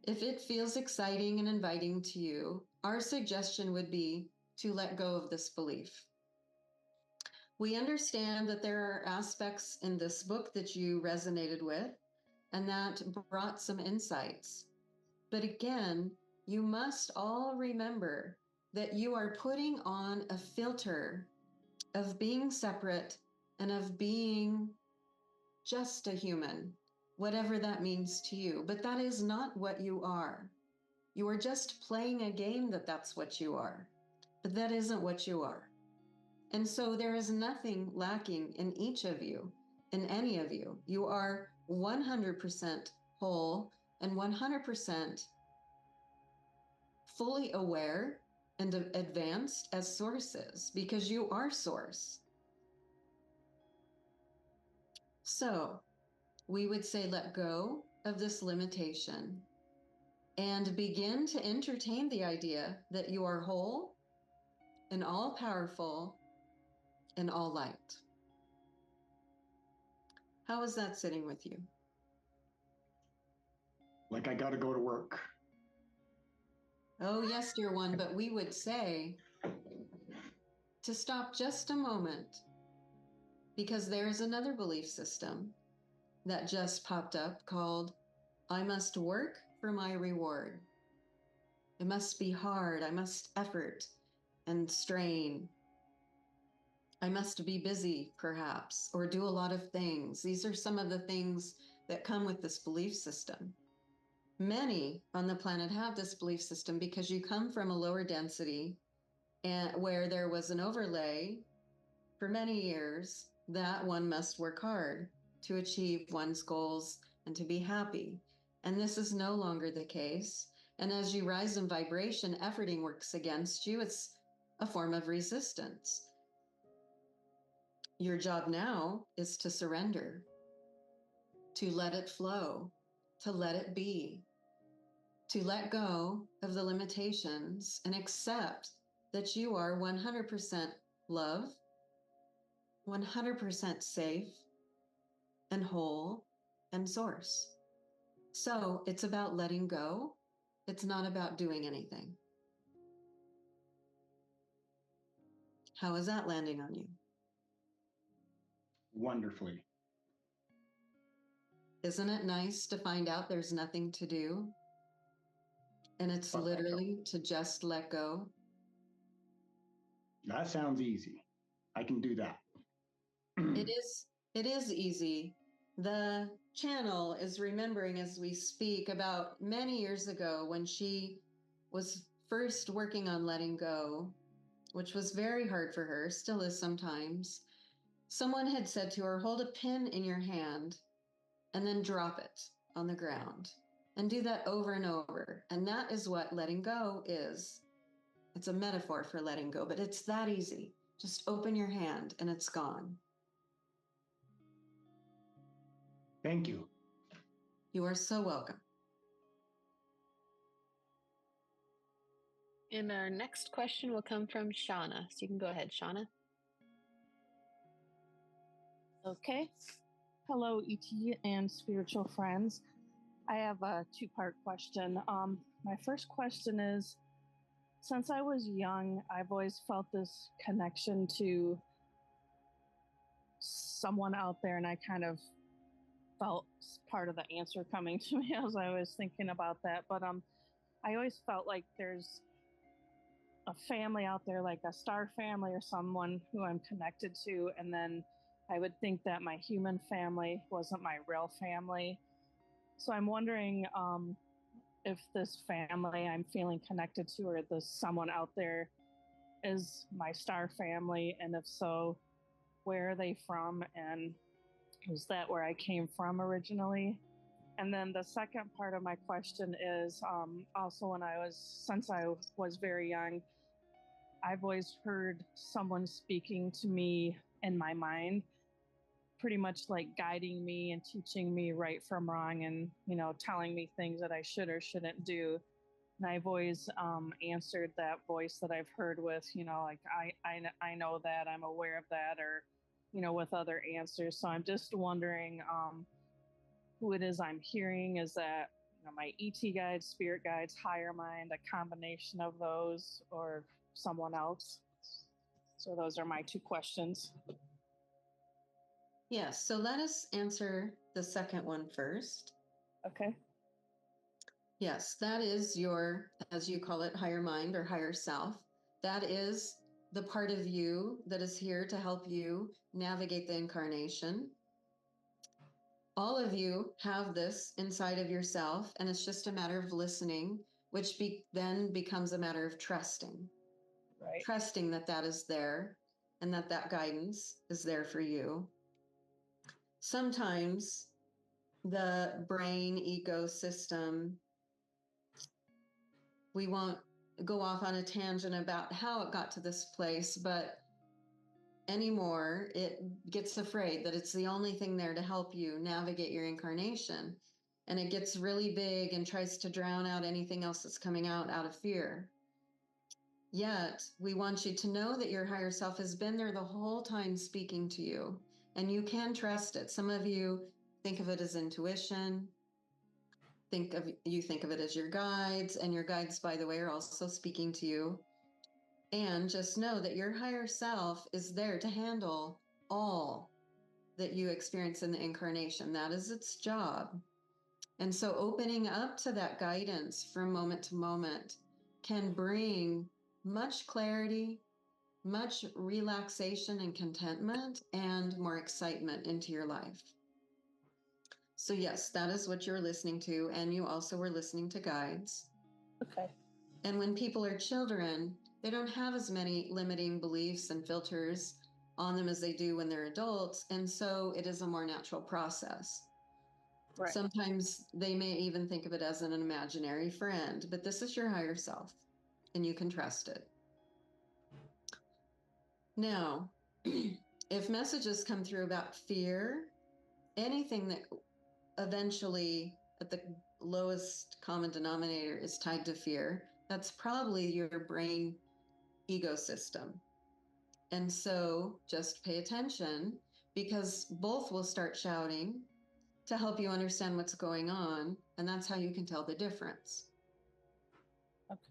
Speaker 1: if it feels exciting and inviting to you, our suggestion would be to let go of this belief. We understand that there are aspects in this book that you resonated with and that brought some insights. But again, you must all remember that you are putting on a filter of being separate and of being just a human, whatever that means to you. But that is not what you are. You are just playing a game that's what you are. But that isn't what you are. And so there is nothing lacking in each of you, in any of you. You are 100% whole and 100% fully aware and advanced as Source is, because you are Source. So we would say let go of this limitation and begin to entertain the idea that you are whole and all powerful and all light. How is that sitting with you?
Speaker 7: Like I got to go to work.
Speaker 1: Oh, yes, dear one, but we would say to stop just a moment, because there's another belief system that just popped up called, I must work for my reward. It must be hard. I must effort and strain. I must be busy, perhaps, or do a lot of things. These are some of the things that come with this belief system. Many on the planet have this belief system because you come from a lower density and where there was an overlay for many years that one must work hard to achieve one's goals and to be happy. And this is no longer the case. And as you rise in vibration, efforting works against you. It's a form of resistance. Your job now is to surrender, to let it flow, to let it be, to let go of the limitations and accept that you are 100% love, 100% safe and whole and Source. So it's about letting go. It's not about doing anything. How is that landing on you?
Speaker 7: Wonderfully.
Speaker 1: Isn't it nice to find out there's nothing to do? And it's literally to just let go.
Speaker 7: That sounds easy. I can do that.
Speaker 1: It is easy. The channel is remembering as we speak about many years ago when she was first working on letting go, which was very hard for her, still is sometimes. Someone had said to her, hold a pin in your hand and then drop it on the ground and do that over and over. And that is what letting go is. It's a metaphor for letting go, but it's that easy. Just open your hand and it's gone.
Speaker 7: Thank you.
Speaker 1: You are so welcome.
Speaker 2: And our next question will come from Shauna. So you can go ahead, Shauna.
Speaker 8: Okay. Hello, ET and spiritual friends. I have a two-part question. My first question is, since I was young, I've always felt this connection to someone out there, and I kind of felt part of the answer coming to me as I was thinking about that. But I always felt like there's a family out there, like a star family or someone who I'm connected to, and then I would think that my human family wasn't my real family. So I'm wondering if this family I'm feeling connected to, or this someone out there, is my star family, and if so, where are they from, and is that where I came from originally? And then the second part of my question is also since I was very young, I've always heard someone speaking to me in my mind, pretty much like guiding me and teaching me right from wrong, and telling me things that I should or shouldn't do. And I've always answered that voice that I've heard with, like I know that, I'm aware of that, or with other answers. So I'm just wondering who it is I'm hearing. Is that my ET guides, spirit guides, higher mind, a combination of those, or someone else? So those are my two questions.
Speaker 1: Yes, so let us answer the second one first.
Speaker 8: Okay.
Speaker 1: Yes, that is your, as you call it, higher mind or higher self. That is the part of you that is here to help you navigate the incarnation. All of you have this inside of yourself, and it's just a matter of listening, which then becomes a matter of trusting.
Speaker 8: Right.
Speaker 1: Trusting that that is there and that that guidance is there for you. Sometimes the brain ecosystem, we won't go off on a tangent about how it got to this place, but anymore it gets afraid that it's the only thing there to help you navigate your incarnation. And it gets really big and tries to drown out anything else that's coming out of fear. Yet, we want you to know that your higher self has been there the whole time speaking to you, and you can trust it. Some of you think of it as intuition. Think of it as your guides, and your guides, by the way, are also speaking to you. And just know that your higher self is there to handle all that you experience in the incarnation. That is its job. And so opening up to that guidance from moment to moment can bring much clarity, much relaxation and contentment, and more excitement into your life. So yes, that is what you're listening to. And you also were listening to guides.
Speaker 8: Okay.
Speaker 1: And when people are children, they don't have as many limiting beliefs and filters on them as they do when they're adults. And so it is a more natural process.
Speaker 8: Right.
Speaker 1: Sometimes they may even think of it as an imaginary friend, but this is your higher self, and you can trust it. Now, if messages come through about fear, anything that eventually at the lowest common denominator is tied to fear, that's probably your brain ecosystem. And so just pay attention, because both will start shouting to help you understand what's going on. And that's how you can tell the difference.
Speaker 8: Okay.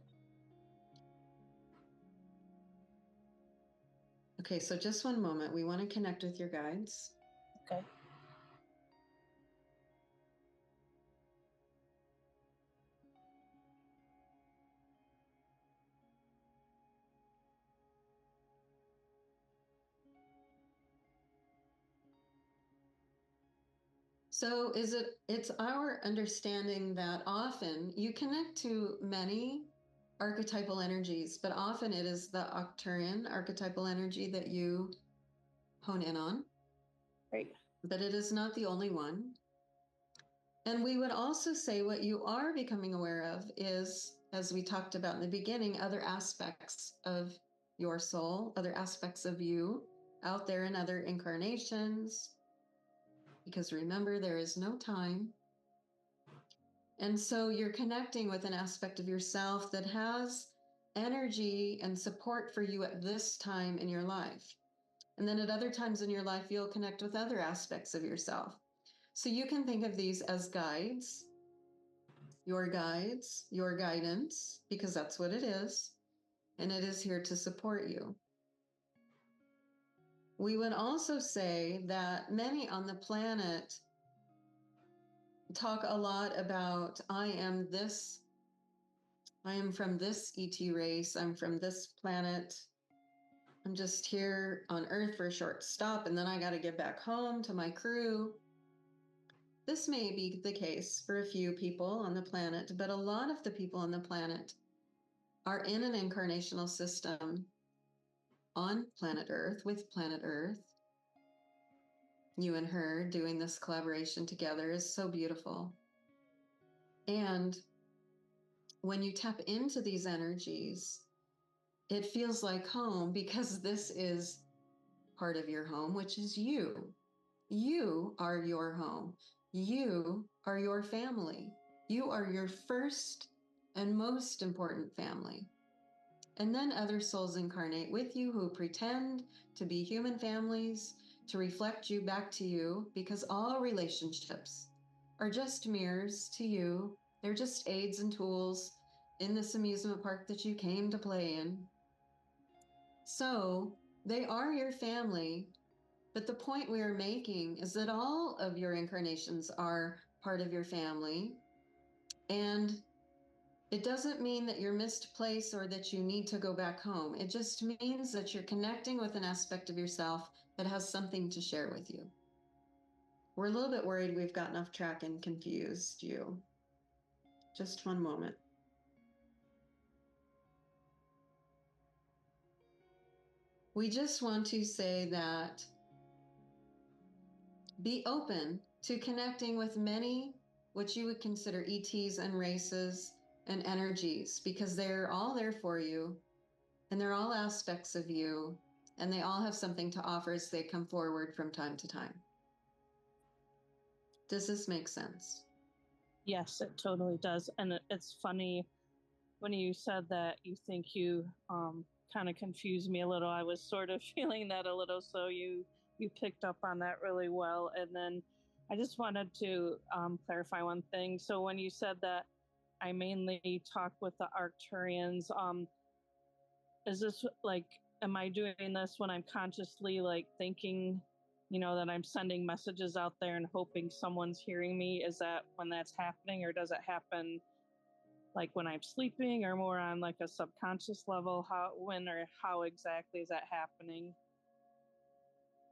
Speaker 1: Okay, so just one moment. We want to connect with your guides.
Speaker 8: Okay.
Speaker 1: So it's our understanding that often you connect to many archetypal energies, but often it is the Arcturian archetypal energy that you hone in on.
Speaker 8: Right.
Speaker 1: But it is not the only one. And we would also say what you are becoming aware of is, as we talked about in the beginning, other aspects of your soul, other aspects of you out there in other incarnations. Because remember, there is no time. And so you're connecting with an aspect of yourself that has energy and support for you at this time in your life. And then at other times in your life, you'll connect with other aspects of yourself. So you can think of these as guides, your guidance, because that's what it is. And it is here to support you. We would also say that many on the planet talk a lot about, I am from this ET race, I'm from this planet, I'm just here on Earth for a short stop, and then I got to get back home to my crew. This may be the case for a few people on the planet, but a lot of the people on the planet are in an incarnational system on planet Earth, with planet Earth. You and her doing this collaboration together is so beautiful. And when you tap into these energies, it feels like home, because this is part of your home, which is you. You are your home. You are your family. You are your first and most important family. And then other souls incarnate with you who pretend to be human families to reflect you back to you, because all relationships are just mirrors to you. They're just aids and tools in this amusement park that you came to play in. So they are your family, but the point we are making is that all of your incarnations are part of your family. And it doesn't mean that you're misplaced or that you need to go back home. It just means that you're connecting with an aspect of yourself that has something to share with you. We're a little bit worried we've gotten off track and confused you. Just one moment. We just want to say that be open to connecting with many, what you would consider ETs and races, and energies, because they're all there for you and they're all aspects of you, and they all have something to offer as they come forward from time to time. Does this make sense?
Speaker 8: Yes, it totally does. And it's funny when you said that you think you kind of confused me a little. I was sort of feeling that a little, so you picked up on that really well. And then I just wanted to clarify one thing. So when you said that I mainly talk with the Arcturians, is this like, am I doing this when I'm consciously like thinking, that I'm sending messages out there and hoping someone's hearing me? Is that when that's happening, or does it happen like when I'm sleeping, or more on like a subconscious level? How exactly is that happening?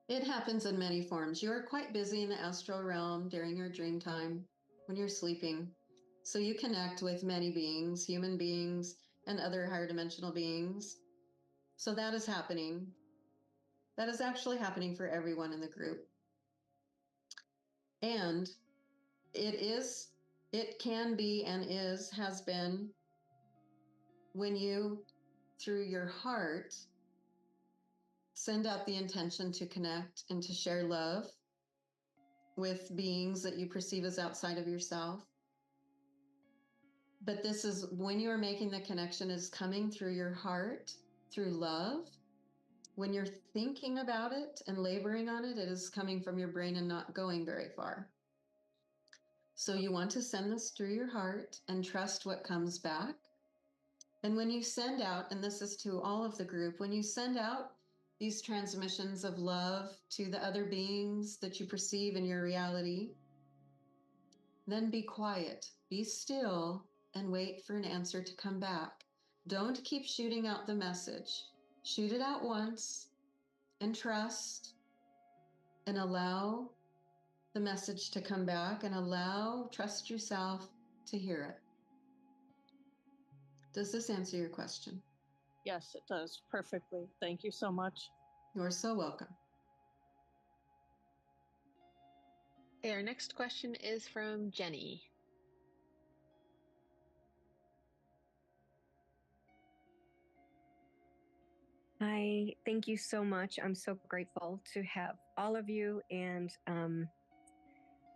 Speaker 1: It happens in many forms. You are quite busy in the astral realm during your dream time when you're sleeping. So you connect with many beings, human beings, and other higher dimensional beings. So that is happening. That is actually happening for everyone in the group. And it can be and has been when you, through your heart, send out the intention to connect and to share love with beings that you perceive as outside of yourself. But this is when you are making the connection, is coming through your heart, through love. When you're thinking about it and laboring on it, it is coming from your brain and not going very far. So you want to send this through your heart and trust what comes back. And when you send out, and this is to all of the group, when you send out these transmissions of love to the other beings that you perceive in your reality, then be quiet, be still, and wait for an answer to come back. Don't keep shooting out the message. Shoot it out once and trust, and allow the message to come back, and trust yourself to hear it. Does this answer your question?
Speaker 8: Yes, it does perfectly. Thank you so much.
Speaker 1: You're so welcome.
Speaker 2: Okay, our next question is from Jenny.
Speaker 9: Hi, thank you so much. I'm so grateful to have all of you and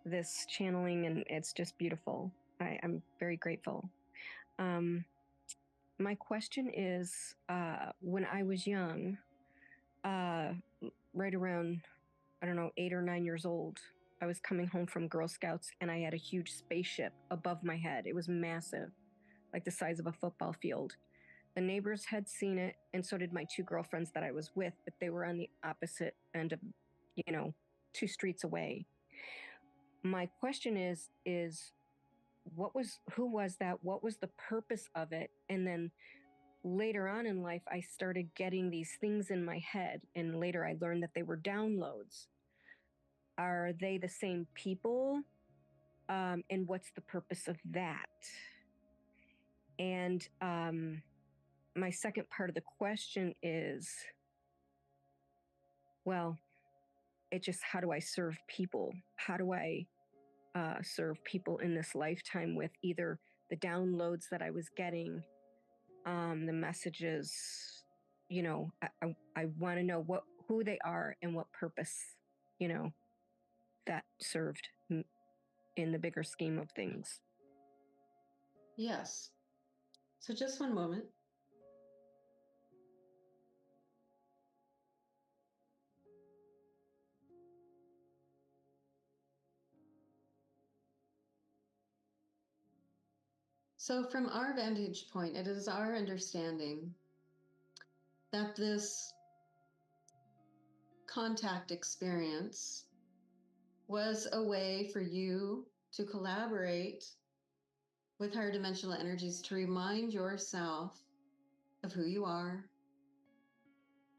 Speaker 9: this channeling, and it's just beautiful. I'm very grateful. My question is, when I was young, right around, I don't know, 8 or 9 years old, I was coming home from Girl Scouts and I had a huge spaceship above my head. It was massive, like the size of a football field. The neighbors had seen it, and so did my 2 girlfriends that I was with, but they were on the opposite end of, 2 streets away. My question is who was that? What was the purpose of it? And then later on in life, I started getting these things in my head, and later I learned that they were downloads. Are they the same people? And what's the purpose of that? And my second part of the question is, well, it's just, how do I serve people? How do I serve people in this lifetime with either the downloads that I was getting, the messages? I want to know who they are and what purpose, that served in the bigger scheme of things.
Speaker 1: Yes. So just one moment. So from our vantage point, it is our understanding that this contact experience was a way for you to collaborate with higher dimensional energies to remind yourself of who you are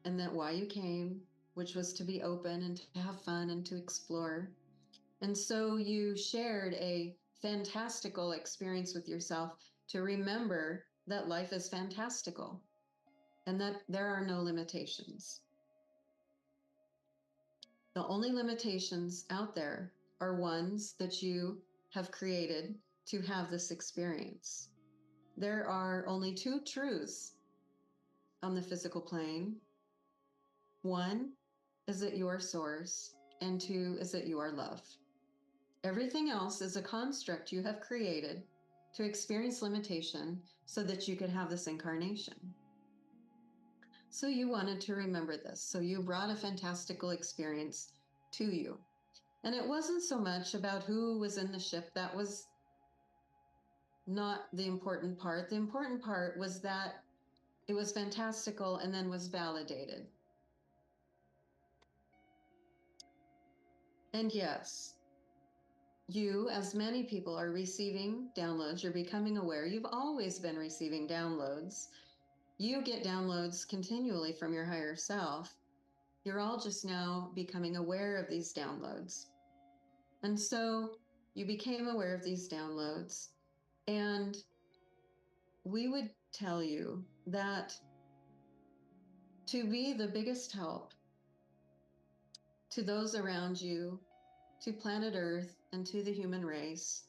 Speaker 1: and that why you came, which was to be open and to have fun and to explore. And so you shared a fantastical experience with yourself to remember that life is fantastical and that there are no limitations. The only limitations out there are ones that you have created to have this experience. There are only two truths on the physical plane. One is that you are source, and two is that you are love. Everything else is a construct you have created to experience limitation so that you could have this incarnation. So you wanted to remember this. So you brought a fantastical experience to you. And it wasn't so much about who was in the ship. That was not the important part. The important part was that it was fantastical and then was validated. And yes, you, as many people, are receiving downloads. You're becoming aware. You've always been receiving downloads. You get downloads continually from your higher self. You're all just now becoming aware of these downloads. And so you became aware of these downloads. And we would tell you that to be the biggest help to those around you, to planet Earth, and to the human race,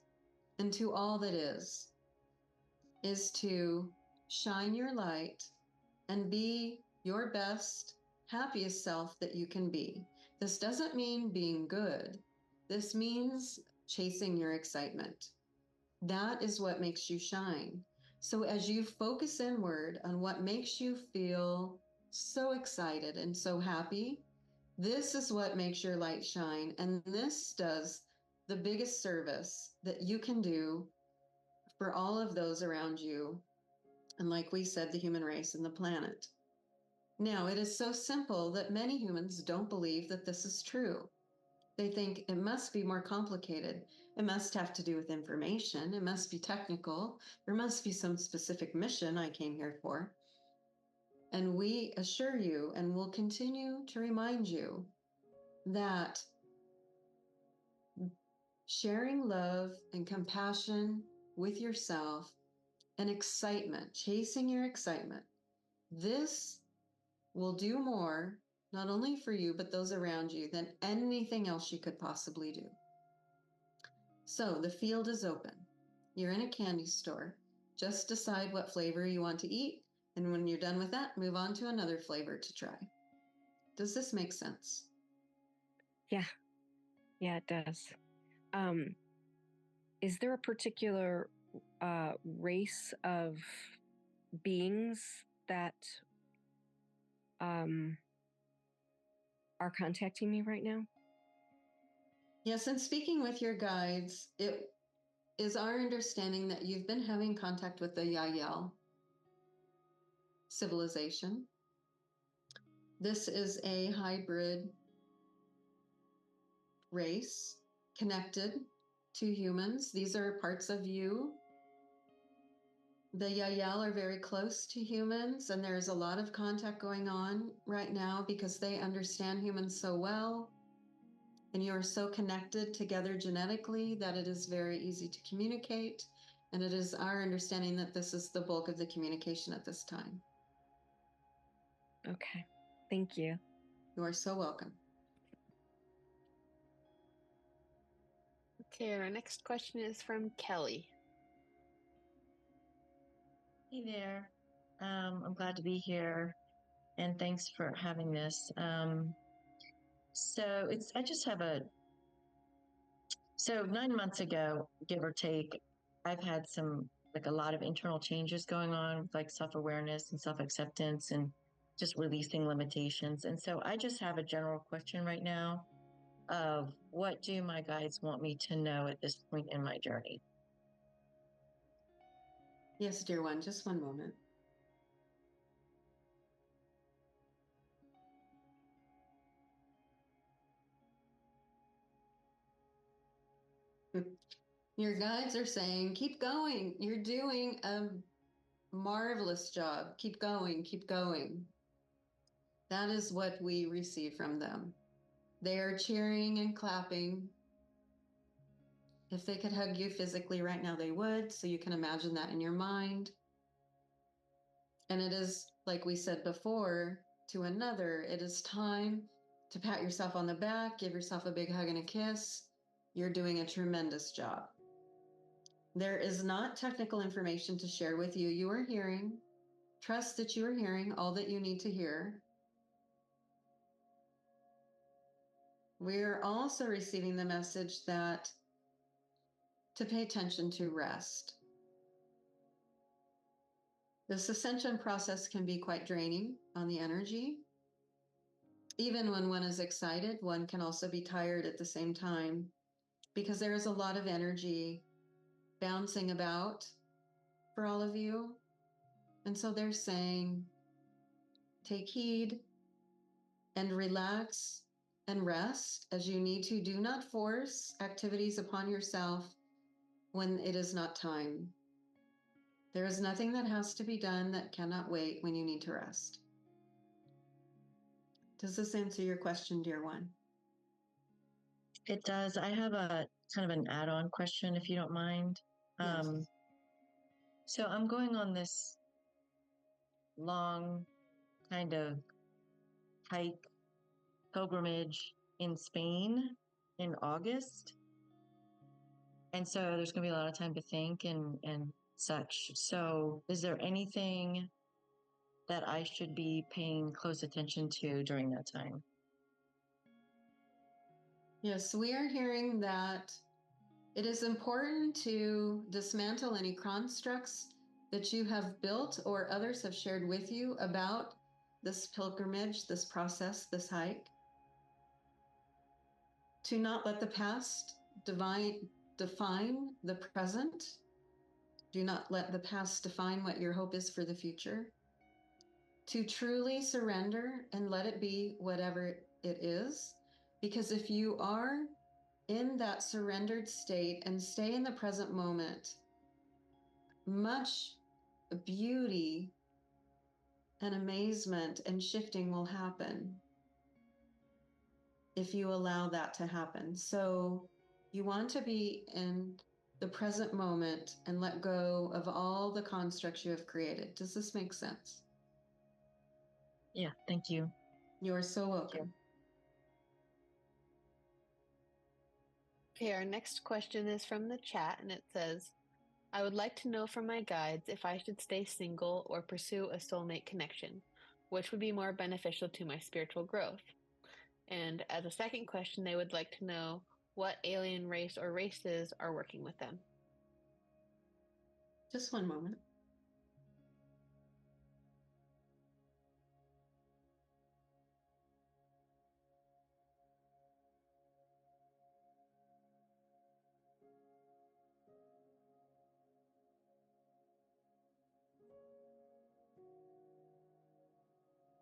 Speaker 1: and to all that is to shine your light and be your best, happiest self that you can be. This doesn't mean being good. This means chasing your excitement. That is what makes you shine. So as you focus inward on what makes you feel so excited and so happy, this is what makes your light shine. And this does the biggest service that you can do for all of those around you. And like we said, the human race and the planet. Now, it is so simple that many humans don't believe that this is true. They think it must be more complicated. It must have to do with information. It must be technical. There must be some specific mission I came here for. And we assure you and will continue to remind you that sharing love and compassion with yourself and excitement, chasing your excitement, this will do more, not only for you, but those around you, than anything else you could possibly do. So the field is open. You're in a candy store. Just decide what flavor you want to eat. And when you're done with that, move on to another flavor to try. Does this make sense?
Speaker 9: Yeah. Yeah, it does. Is there a particular race of beings that are contacting me right now?
Speaker 1: Yes, and speaking with your guides, it is our understanding that you've been having contact with the Yael civilization. This is a hybrid race connected to humans. These are parts of you. The Yael are very close to humans, and there's a lot of contact going on right now because they understand humans so well. And you are so connected together genetically that it is very easy to communicate. And it is our understanding that this is the bulk of the communication at this time.
Speaker 9: Okay. Thank you.
Speaker 1: You are so welcome.
Speaker 2: Okay, our next question is from Kelly.
Speaker 10: Hey there. I'm glad to be here, and thanks for having this. I just have so 9 months ago, give or take, I've had a lot of internal changes going on, like self-awareness and self-acceptance and just releasing limitations. And so I just have a general question right now of what do my guides want me to know at this point in my journey?
Speaker 1: Yes, dear one, just one moment. Your guides are saying, keep going. You're doing a marvelous job. Keep going, keep going. That is what we receive from them. They are cheering and clapping. If they could hug you physically right now, they would. So you can imagine that in your mind. And it is, like we said before, to another, it is time to pat yourself on the back, give yourself a big hug and a kiss. You're doing a tremendous job. There is not technical information to share with you. You are hearing. Trust that you are hearing all that you need to hear. We're also receiving the message that to pay attention to rest. This ascension process can be quite draining on the energy. Even when one is excited, one can also be tired at the same time because there is a lot of energy bouncing about for all of you. And so they're saying, take heed and relax and rest as you need to. Do not force activities upon yourself when it is not time. There is nothing that has to be done that cannot wait when you need to rest. Does this answer your question, dear one?
Speaker 10: It does. I have a kind of an add-on question, if you don't mind.
Speaker 1: Yes.
Speaker 10: So I'm going on this long kind of hike pilgrimage in Spain in August. And so there's going to be a lot of time to think and such. So is there anything that I should be paying close attention to during that time?
Speaker 1: Yes, we are hearing that it is important to dismantle any constructs that you have built or others have shared with you about this pilgrimage, this process, this hike. To not let the past define the present. Do not let the past define what your hope is for the future. To truly surrender and let it be whatever it is. Because if you are in that surrendered state and stay in the present moment, much beauty and amazement and shifting will happen if you allow that to happen. So you want to be in the present moment and let go of all the constructs you have created. Does this make sense?
Speaker 10: Yeah, thank you.
Speaker 1: You're so welcome.
Speaker 2: Okay, our next question is from the chat, and it says, I would like to know from my guides if I should stay single or pursue a soulmate connection, which would be more beneficial to my spiritual growth. And as a second question, they would like to know what alien race or races are working with them.
Speaker 1: Just one moment.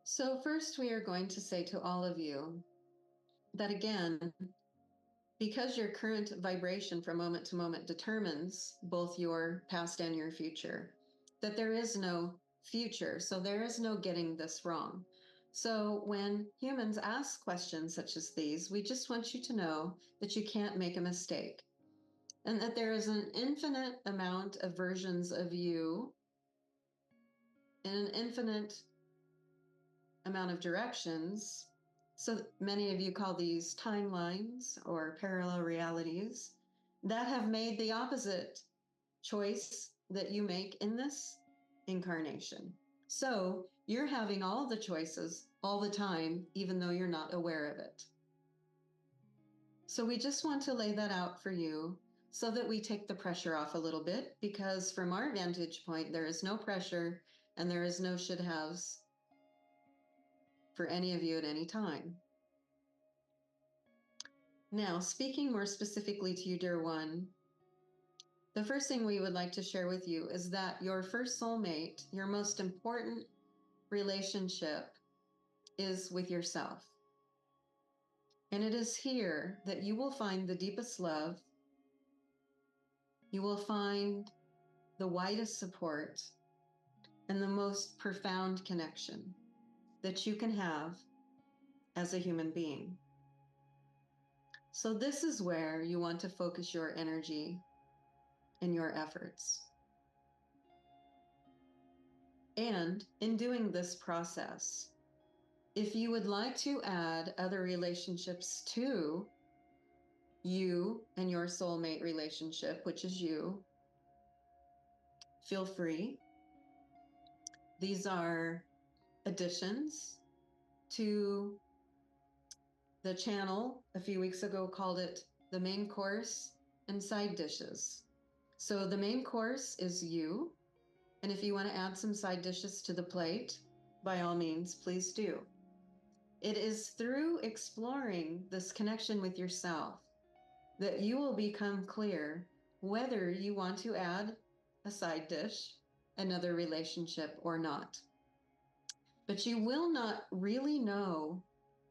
Speaker 1: So first we are going to say to all of you that again, because your current vibration from moment to moment determines both your past and your future, that there is no future. So there is no getting this wrong. So when humans ask questions such as these, we just want you to know that you can't make a mistake and that there is an infinite amount of versions of you in an infinite amount of directions. So many of you call these timelines or parallel realities that have made the opposite choice that you make in this incarnation. So you're having all the choices all the time, even though you're not aware of it. So we just want to lay that out for you so that we take the pressure off a little bit, because from our vantage point, there is no pressure and there is no should haves for any of you at any time. Now, speaking more specifically to you, dear one, the first thing we would like to share with you is that your first soulmate, your most important relationship, is with yourself. And it is here that you will find the deepest love. You will find the widest support and the most profound connection that you can have as a human being. So this is where you want to focus your energy and your efforts. And in doing this process, if you would like to add other relationships to you and your soulmate relationship, which is you, feel free. These are additions to the channel. A few weeks ago called it the main course and side dishes. So the main course is you. And if you want to add some side dishes to the plate, by all means, please do. It is through exploring this connection with yourself that you will become clear whether you want to add a side dish, another relationship, or not. But you will not really know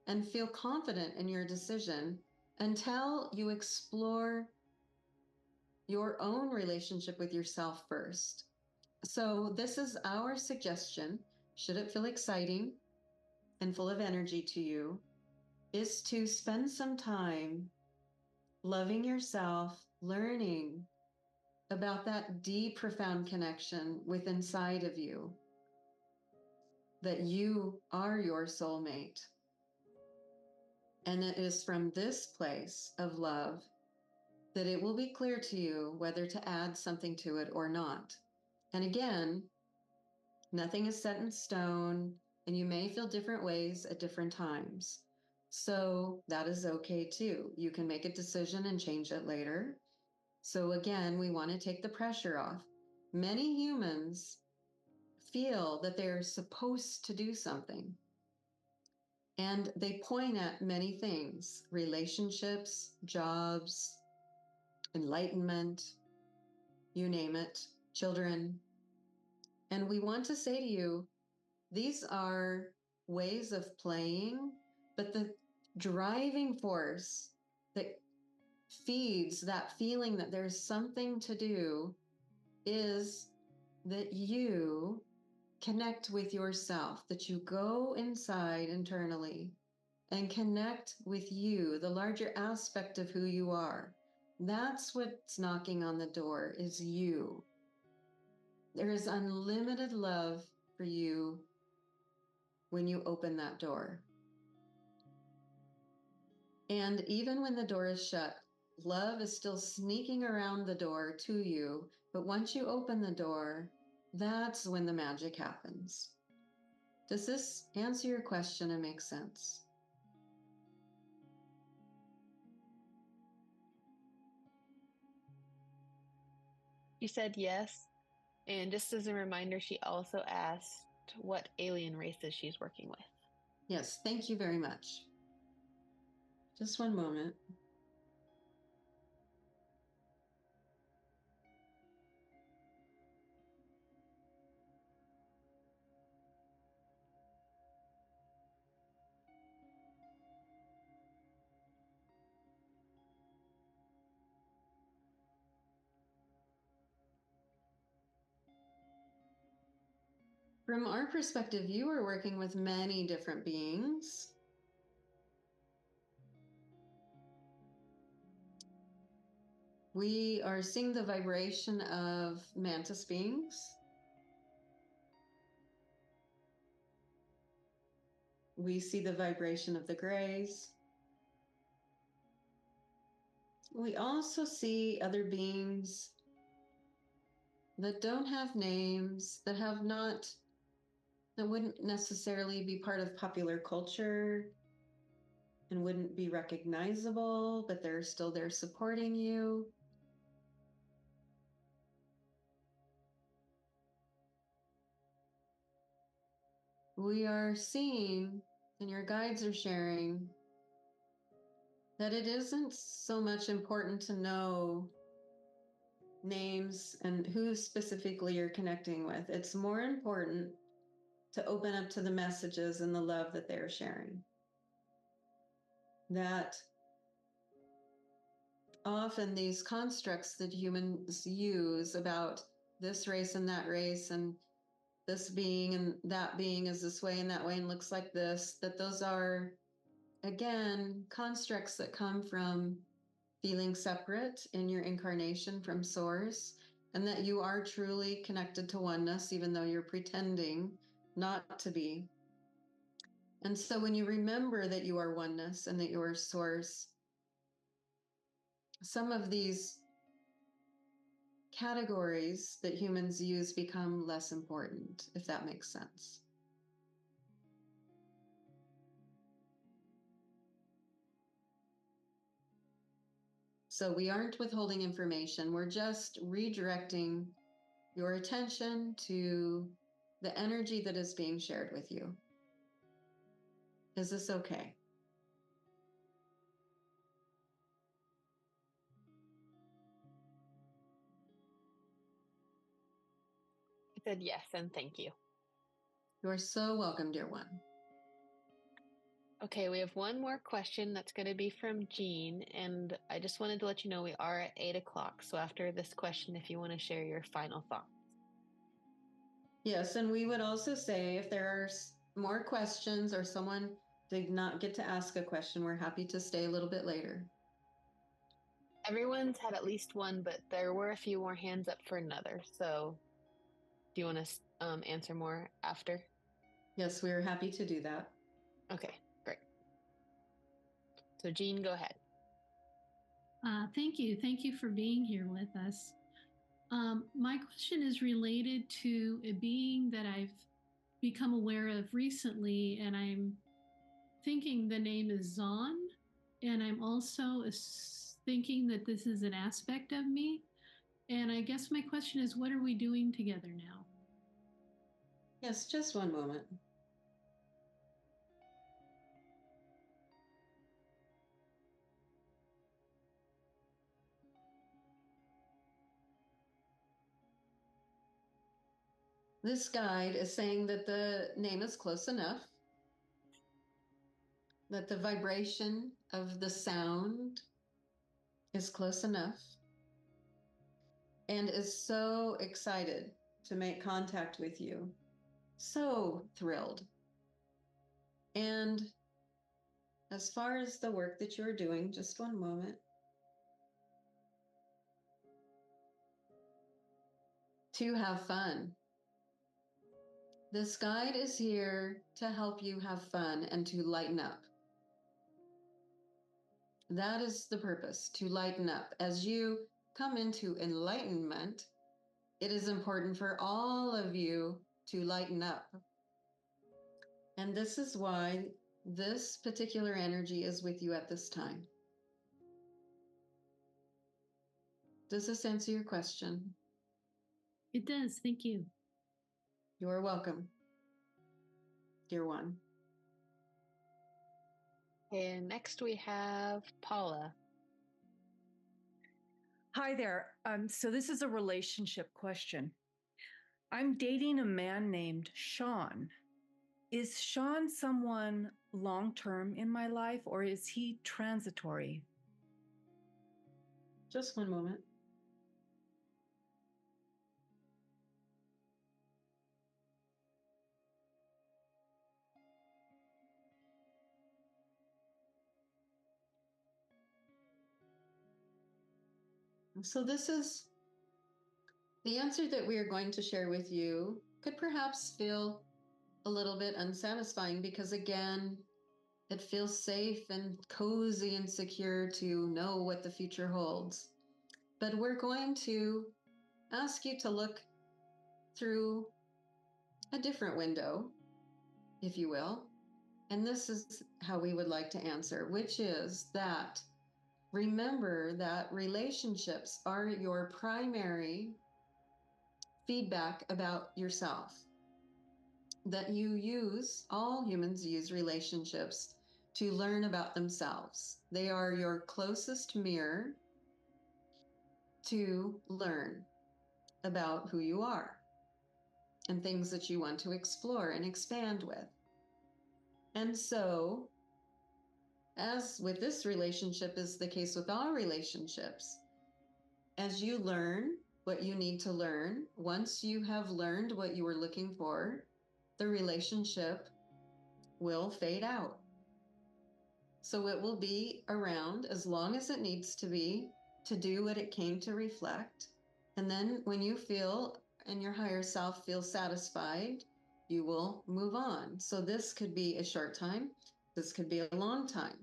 Speaker 1: and feel confident in your decision until you explore your own relationship with yourself first. So this is our suggestion, should it feel exciting and full of energy to you, is to spend some time loving yourself, learning about that deep, profound connection within inside of you, that you are your soulmate. And it is from this place of love that it will be clear to you whether to add something to it or not. And again, nothing is set in stone, and you may feel different ways at different times. So that is okay too. You can make a decision and change it later. So again, we want to take the pressure off. Many humans feel that they're supposed to do something. And they point at many things: relationships, jobs, enlightenment, you name it, children. And we want to say to you, these are ways of playing, but the driving force that feeds that feeling that there's something to do is that you connect with yourself, that you go inside internally and connect with you, the larger aspect of who you are. That's what's knocking on the door, is you. There is unlimited love for you when you open that door. And even when the door is shut, love is still sneaking around the door to you. But once you open the door, that's when the magic happens. Does this answer your question and make sense?
Speaker 2: She said yes. And just as a reminder, she also asked what alien races she's working with.
Speaker 1: Yes, thank you very much. Just one moment. From our perspective, you are working with many different beings. We are seeing the vibration of mantis beings. We see the vibration of the grays. We also see other beings that don't have names, that wouldn't necessarily be part of popular culture and wouldn't be recognizable, but they're still there supporting you. We are seeing, and your guides are sharing, that it isn't so much important to know names and who specifically you're connecting with. It's more important to open up to the messages and the love that they're sharing. That often these constructs that humans use about this race and that race and this being and that being is this way and that way and looks like this, that those are, again, constructs that come from feeling separate in your incarnation from source, and that you are truly connected to oneness, even though you're pretending not to be. And so when you remember that you are oneness and that you are source, some of these categories that humans use become less important, if that makes sense. So we aren't withholding information. We're just redirecting your attention to the energy that is being shared with you. Is this okay?
Speaker 2: I said yes, and thank you.
Speaker 1: You are so welcome, dear one.
Speaker 2: Okay, we have one more question that's going to be from Jean, and I just wanted to let you know we are at 8 o'clock. So after this question, if you want to share your final thoughts.
Speaker 1: Yes, and we would also say if there are more questions or someone did not get to ask a question, we're happy to stay a little bit later.
Speaker 2: Everyone's had at least one, but there were a few more hands up for another. So do you want to answer more after?
Speaker 1: Yes, we are happy to do that.
Speaker 2: Okay, great. So Jean, go ahead.
Speaker 11: Thank you. Thank you for being here with us. My question is related to a being that I've become aware of recently, and I'm thinking the name is Zon, and I'm also thinking that this is an aspect of me. And I guess my question is, what are we doing together now?
Speaker 1: Yes, just one moment. This guide is saying that the name is close enough, that the vibration of the sound is close enough, and is so excited to make contact with you. So thrilled. And as far as the work that you're doing, just one moment. To have fun. This guide is here to help you have fun and to lighten up. That is the purpose, to lighten up. As you come into enlightenment, it is important for all of you to lighten up. And this is why this particular energy is with you at this time. Does this answer your question?
Speaker 11: It does. Thank you.
Speaker 1: You're welcome, dear one.
Speaker 2: And next we have Paula.
Speaker 5: Hi there. So this is a relationship question. I'm dating a man named Sean. Is Sean someone long-term in my life, or is he transitory?
Speaker 1: Just one moment. So this is the answer that we are going to share with you. Could perhaps feel a little bit unsatisfying because, again, it feels safe and cozy and secure to know what the future holds. But we're going to ask you to look through a different window, if you will. And this is how we would like to answer, which is that remember that relationships are your primary feedback about yourself. That all humans use relationships to learn about themselves. They are your closest mirror to learn about who you are and things that you want to explore and expand with. And so, as with this relationship is the case with all relationships, as you learn what you need to learn, once you have learned what you were looking for, the relationship will fade out. So it will be around as long as it needs to be to do what it came to reflect. And then when you feel and your higher self feels satisfied, you will move on. So this could be a short time. This could be a long time.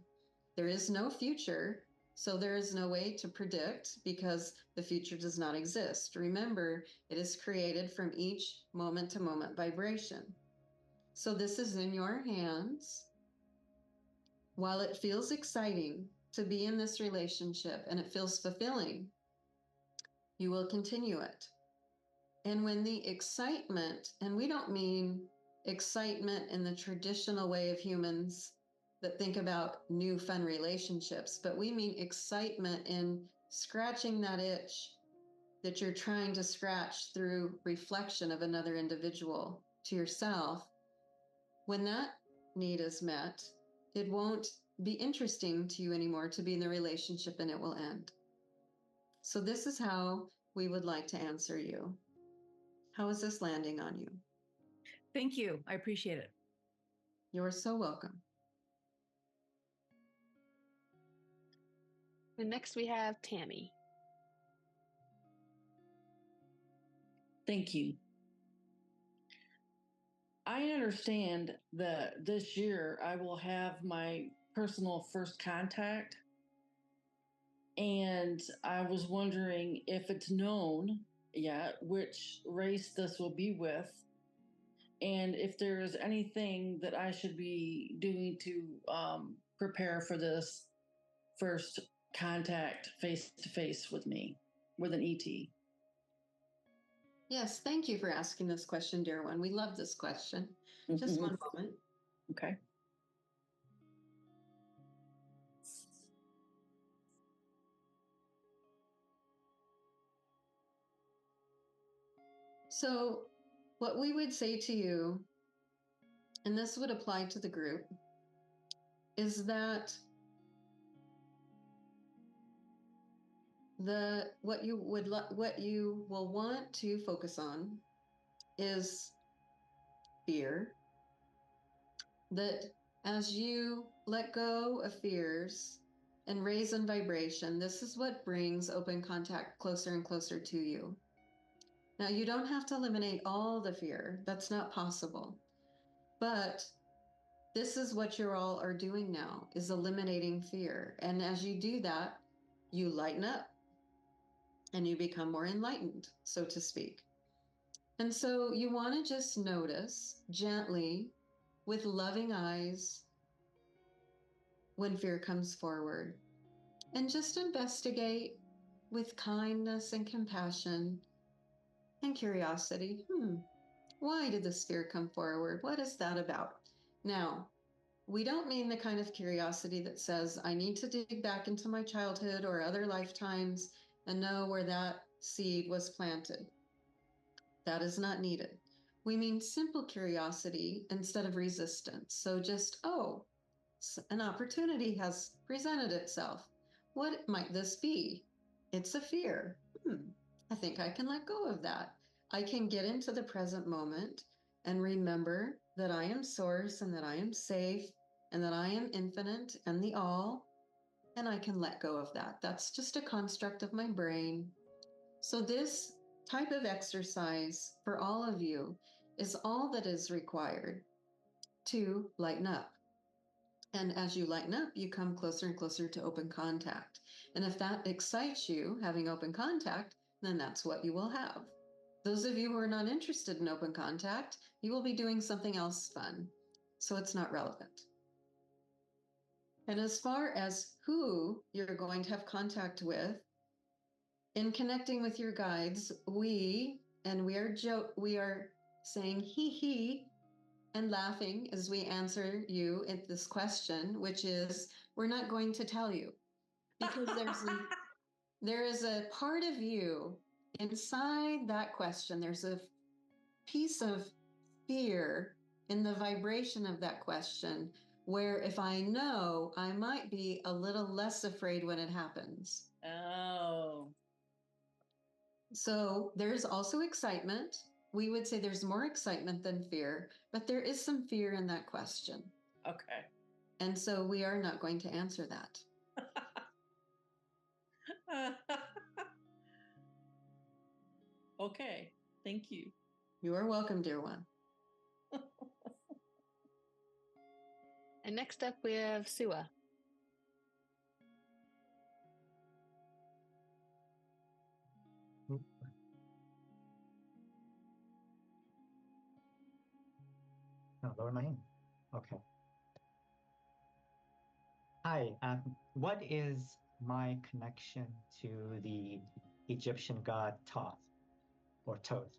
Speaker 1: There is no future So there is no way to predict because the future does not exist. Remember, it is created from each moment to moment vibration. So this is in your hands. While it feels exciting to be in this relationship and it feels fulfilling, you will continue it. And when the excitement, and we don't mean excitement in the traditional way of humans that think about new fun relationships, but we mean excitement in scratching that itch that you're trying to scratch through reflection of another individual to yourself. When that need is met, it won't be interesting to you anymore to be in the relationship and it will end. So this is how we would like to answer you. How is this landing on you?
Speaker 5: Thank you. I appreciate it.
Speaker 1: You're so welcome.
Speaker 2: And next we have Tammy.
Speaker 6: Thank you. I understand that this year I will have my personal first contact. And I was wondering if it's known yet which race this will be with, and if there's anything that I should be doing to prepare for this first contact face to face with me, with an ET.
Speaker 1: Yes, thank you for asking this question, dear one. We love this question. Just one moment.
Speaker 6: Okay.
Speaker 1: So, what we would say to you, and this would apply to the group, is that what you will want to focus on is fear. That as you let go of fears and raise in vibration, this is what brings open contact closer and closer to you. Now, you don't have to eliminate all the fear. That's not possible. But this is what you all are doing now, is eliminating fear. And as you do that, you lighten up and you become more enlightened, so to speak. And so you want to just notice gently, with loving eyes, when fear comes forward, and just investigate with kindness and compassion and curiosity. Why did this fear come forward? What is that about? Now, we don't mean the kind of curiosity that says, I need to dig back into my childhood or other lifetimes and know where that seed was planted. That is not needed. We mean simple curiosity instead of resistance. So just, an opportunity has presented itself. What might this be? It's a fear. I think I can let go of that. I can get into the present moment and remember that I am source and that I am safe and that I am infinite and the all, and I can let go of that. That's just a construct of my brain. So this type of exercise for all of you is all that is required to lighten up. And as you lighten up, you come closer and closer to open contact. And if that excites you, having open contact, then that's what you will have. Those of you who are not interested in open contact, you will be doing something else fun. So it's not relevant. And as far as who you're going to have contact with, in connecting with your guides, we are saying he and laughing as we answer you at this question, which is, we're not going to tell you, because there is a part of you inside that question. There's a piece of fear in the vibration of that question, where if I know, I might be a little less afraid when it happens.
Speaker 6: Oh.
Speaker 1: So there's also excitement. We would say there's more excitement than fear, but there is some fear in that question.
Speaker 6: Okay.
Speaker 1: And so we are not going to answer that.
Speaker 6: Okay. Thank you.
Speaker 1: You are welcome, dear one.
Speaker 2: And next up we have Sua.
Speaker 3: No, lower my hand. Okay. Hi, what is my connection to the Egyptian god Thoth or Thoth?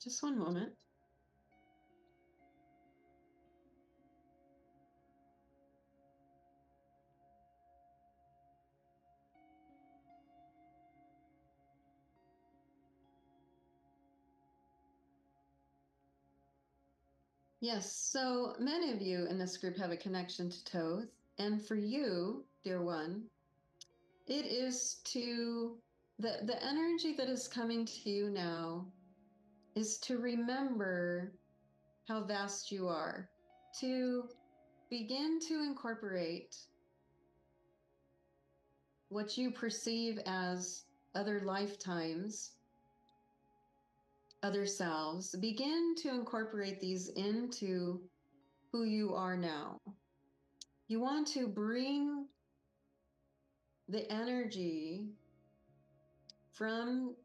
Speaker 1: Just one moment. Yes, so many of you in this group have a connection to Thoth. And for you, dear one, it is to the energy that is coming to you now is to remember how vast you are, to begin to incorporate what you perceive as other lifetimes, other selves, begin to incorporate these into who you are now. You want to bring the energy from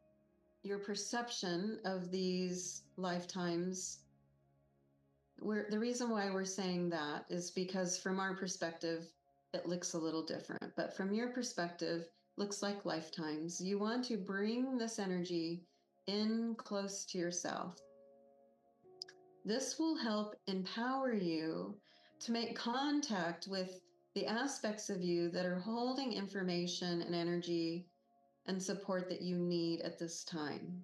Speaker 1: your perception of these lifetimes. The reason why we're saying that is because from our perspective, it looks a little different. But from your perspective, looks like lifetimes. You want to bring this energy in close to yourself. This will help empower you to make contact with the aspects of you that are holding information and energy and support that you need at this time.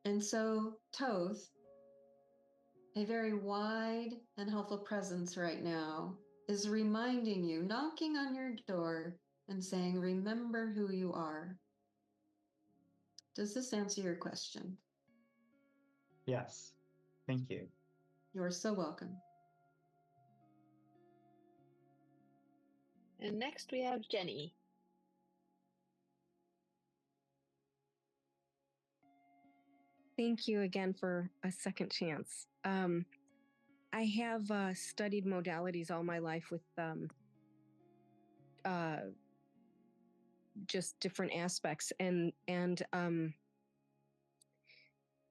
Speaker 1: And so Thoth, a very wide and helpful presence right now, is reminding you, knocking on your door and saying, remember who you are. Does this answer your question?
Speaker 3: Yes, thank you.
Speaker 1: You're so welcome.
Speaker 2: And next we have Jenny.
Speaker 9: Thank you again for a second chance. I have studied modalities all my life with just different aspects, and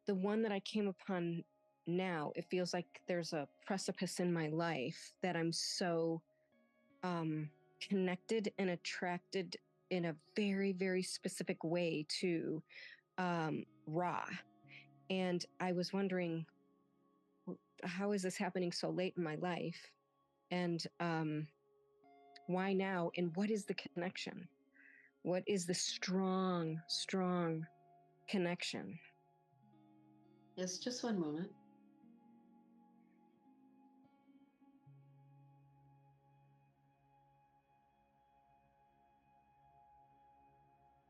Speaker 9: the one that I came upon now, it feels like there's a precipice in my life that I'm so connected and attracted in a very, very specific way to Ra. And I was wondering, how is this happening so late in my life? And why now? And what is the connection? What is the strong, strong connection?
Speaker 1: Yes, just one moment.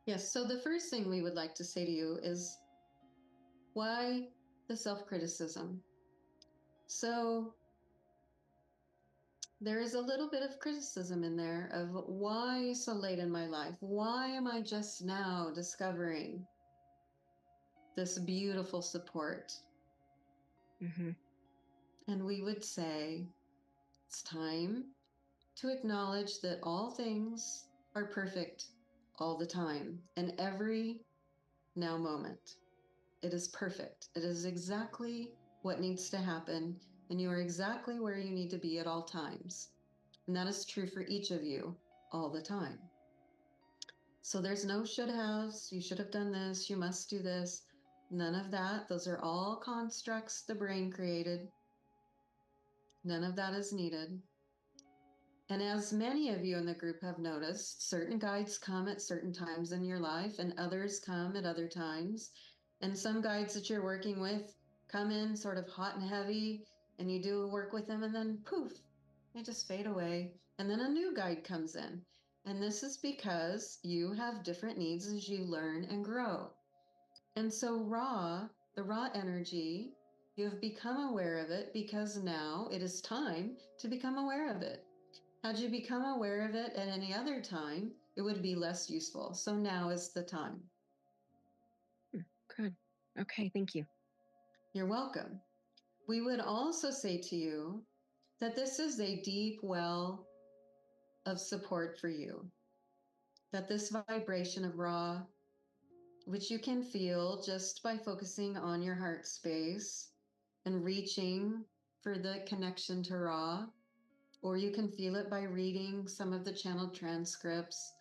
Speaker 1: Yes, so the first thing we would like to say to you is, why the self-criticism? So there is a little bit of criticism in there of why so late in my life? Why am I just now discovering this beautiful support?
Speaker 9: Mm-hmm.
Speaker 1: And we would say it's time to acknowledge that all things are perfect all the time, in every now moment. It is perfect. It is exactly what needs to happen, and you are exactly where you need to be at all times. And that is true for each of you all the time. So there's no should haves, you should have done this, you must do this. None of that. Those are all constructs the brain created. None of that is needed. And as many of you in the group have noticed, certain guides come at certain times in your life and others come at other times. And some guides that you're working with come in sort of hot and heavy, and you do work with them and then poof, they just fade away. And then a new guide comes in. And this is because you have different needs as you learn and grow. And so the raw energy, you have become aware of it because now it is time to become aware of it. Had you become aware of it at any other time, it would be less useful. So now is the time.
Speaker 9: Good. Okay, thank you.
Speaker 1: You're welcome. We would also say to you that this is a deep well of support for you, that this vibration of Ra which you can feel just by focusing on your heart space and reaching for the connection to Ra. Or you can feel it by reading some of the channeled transcripts,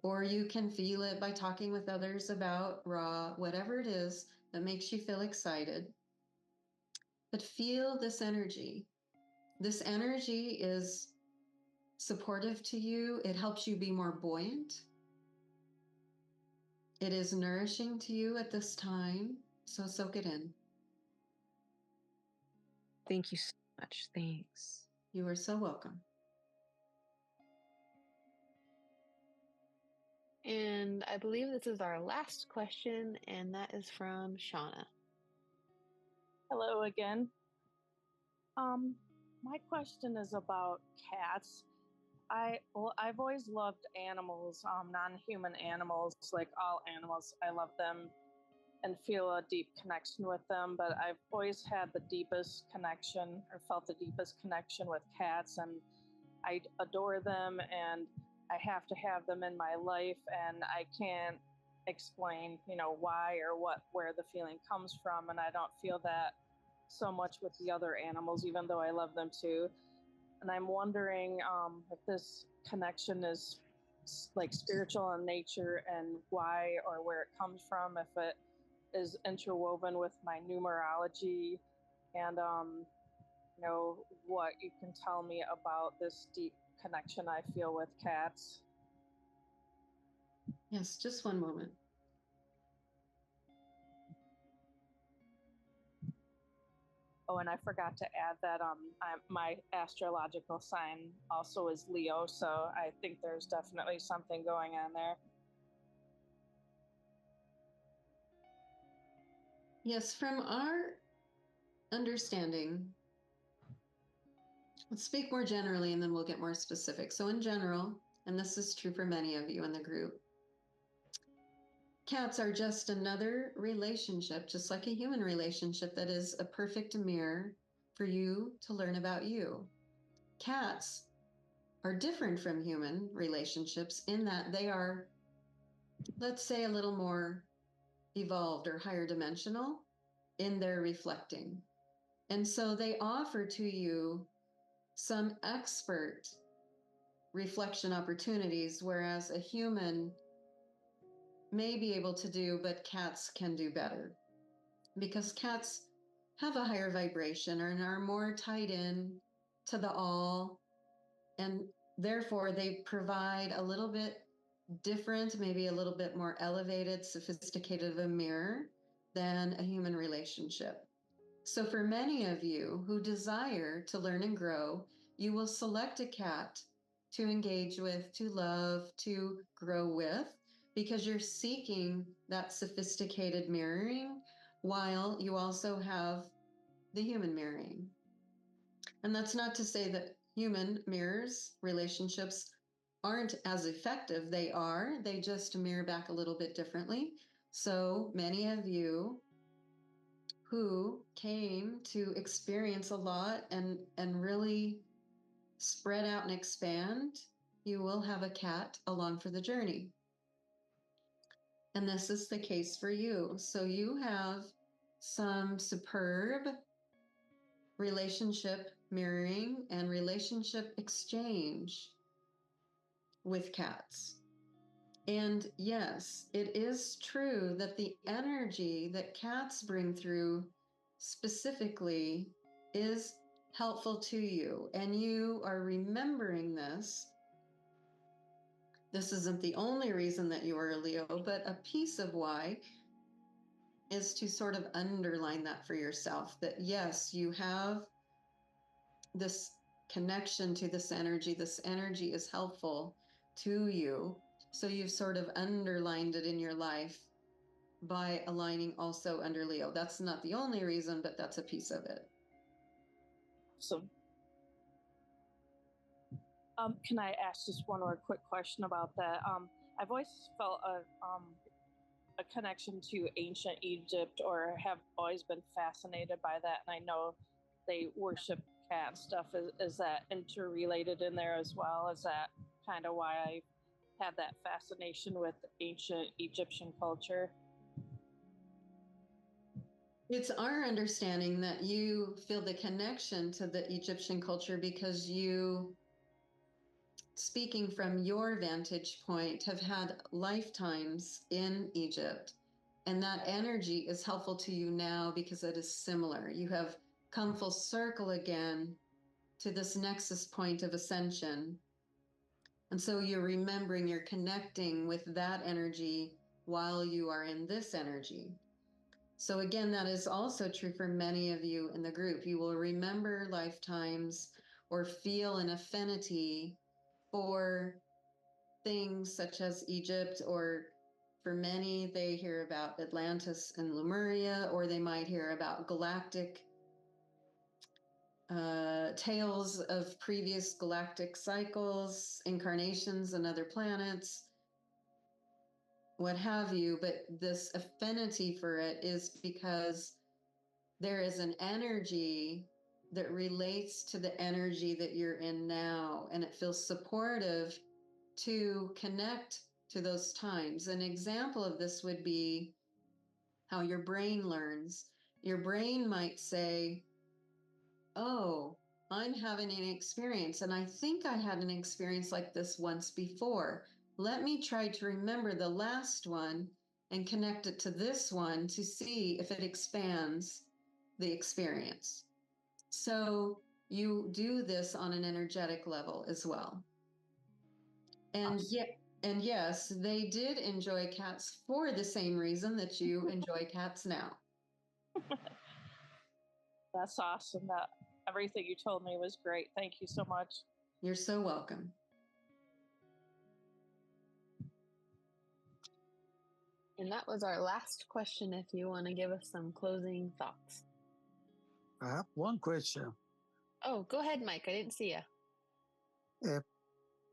Speaker 1: or you can feel it by talking with others about Ra, whatever it is that makes you feel excited. But feel this energy. This energy is supportive to you. It helps you be more buoyant. It is nourishing to you at this time. So soak it in.
Speaker 9: Thank you so much. Thanks.
Speaker 1: You are so welcome.
Speaker 2: And I believe this is our last question, and that is from Shauna.
Speaker 8: Hello again. My question is about cats. I've always loved animals, non-human animals, like all animals. I love them and feel a deep connection with them, but I've always had the deepest connection, or felt the deepest connection with cats, and I adore them, and I have to have them in my life, and I can't explain, why or where the feeling comes from, and I don't feel that so much with the other animals, even though I love them too. And I'm wondering if this connection is like spiritual in nature, and why or where it comes from, if it is interwoven with my numerology, and what you can tell me about this deep connection I feel with cats.
Speaker 1: Yes, just one moment.
Speaker 8: Oh, and I forgot to add that my astrological sign also is Leo, so I think there's definitely something going on there.
Speaker 1: Yes, from our understanding, let's speak more generally and then we'll get more specific. So in general, and this is true for many of you in the group, cats are just another relationship, just like a human relationship, that is a perfect mirror for you to learn about you. Cats are different from human relationships in that they are, let's say, a little more evolved or higher dimensional in their reflecting. And so they offer to you some expert reflection opportunities, whereas a human may be able to do, but cats can do better. Because cats have a higher vibration and are more tied in to the all, and therefore they provide a little bit different, maybe a little bit more elevated, sophisticated of a mirror than a human relationship. So for many of you who desire to learn and grow, you will select a cat to engage with, to love, to grow with, because you're seeking that sophisticated mirroring while you also have the human mirroring. And that's not to say that human mirrors relationships aren't as effective. They are, they just mirror back a little bit differently. So many of you who came to experience a lot and really spread out and expand, you will have a cat along for the journey. And this is the case for you. So you have some superb relationship mirroring and relationship exchange with cats. And yes, it is true that the energy that cats bring through specifically is helpful to you, and you are remembering this. This isn't the only reason that you are a Leo, but a piece of why is to sort of underline that for yourself, that yes, you have this connection to this energy. This energy is helpful to you. So you've sort of underlined it in your life by aligning also under Leo. That's not the only reason, but that's a piece of it.
Speaker 8: So, can I ask just one more quick question about that? I've always felt a connection to ancient Egypt, or have always been fascinated by that, and I know they worship cat stuff. Is that interrelated in there as well? Is that kind of why I had that fascination with ancient Egyptian culture?
Speaker 1: It's our understanding that you feel the connection to the Egyptian culture because you, speaking from your vantage point, have had lifetimes in Egypt. And that energy is helpful to you now because it is similar. You have come full circle again to this nexus point of ascension. And so you're remembering, you're connecting with that energy while you are in this energy. So again, that is also true for many of you in the group. You will remember lifetimes or feel an affinity for things such as Egypt, or for many, they hear about Atlantis and Lemuria, or they might hear about galactic tales of previous galactic cycles, incarnations, and other planets, what have you. But this affinity for it is because there is an energy that relates to the energy that you're in now, and it feels supportive to connect to those times. An example of this would be how your brain learns. Your brain might say, oh, I'm having an experience, and I think I had an experience like this once before. Let me try to remember the last one and connect it to this one to see if it expands the experience. So you do this on an energetic level as well. And and yes, they did enjoy cats for the same reason that you enjoy cats now.
Speaker 8: That's awesome. That everything you told me was great. Thank you so much.
Speaker 1: You're so welcome.
Speaker 2: And that was our last question. If you want to give us some closing thoughts.
Speaker 4: I have one question.
Speaker 2: Oh, go ahead, Mike. I didn't see you.
Speaker 4: For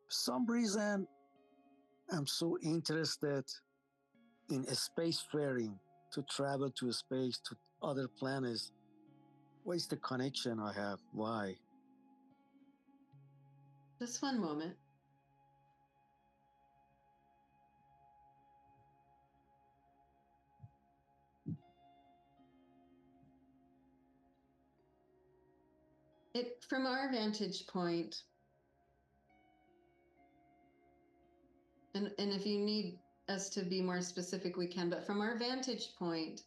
Speaker 4: some reason, I'm so interested in spacefaring, to travel to space, to other planets. What is the connection I have? Why?
Speaker 1: Just one moment. From our vantage point, and if you need us to be more specific, we can, but from our vantage point,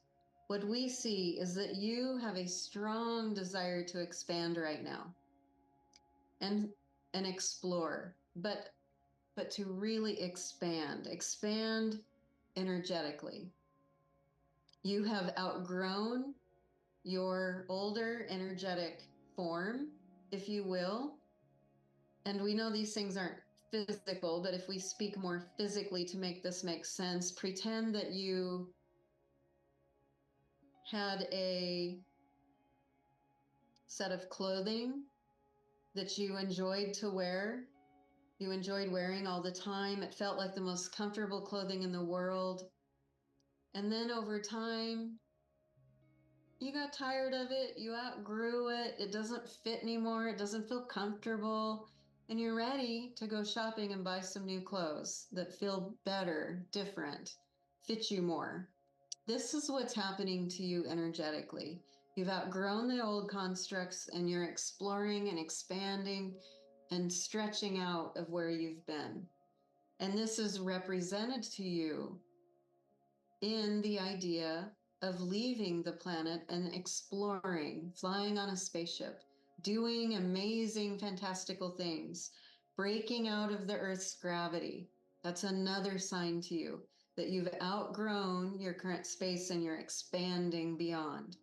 Speaker 1: what we see is that you have a strong desire to expand right now and explore, but to really expand energetically. You have outgrown your older energetic form, if you will. And we know these things aren't physical, but if we speak more physically to make this make sense, pretend that you had a set of clothing that you enjoyed to wear. You enjoyed wearing all the time. It felt like the most comfortable clothing in the world. And then over time, you got tired of it. You outgrew it. It doesn't fit anymore. It doesn't feel comfortable. And you're ready to go shopping and buy some new clothes that feel better, different, fit you more. This is what's happening to you energetically. You've outgrown the old constructs and you're exploring and expanding and stretching out of where you've been. And this is represented to you in the idea of leaving the planet and exploring, flying on a spaceship, doing amazing, fantastical things, breaking out of the Earth's gravity. That's another sign to you that you've outgrown your current space and you're expanding beyond.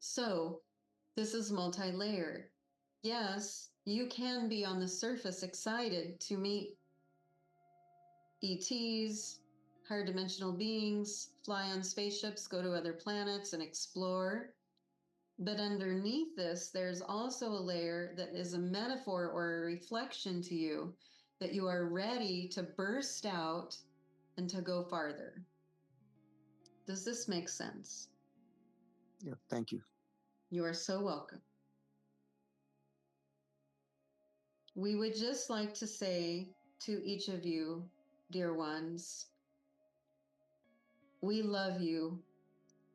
Speaker 1: So this is multi-layered. Yes, you can be on the surface excited to meet ETs, higher dimensional beings, fly on spaceships, go to other planets and explore. But underneath this, there's also a layer that is a metaphor or a reflection to you that you are ready to burst out and to go farther. Does this make sense?
Speaker 4: Yeah, thank you.
Speaker 1: You are so welcome. We would just like to say to each of you, dear ones, we love you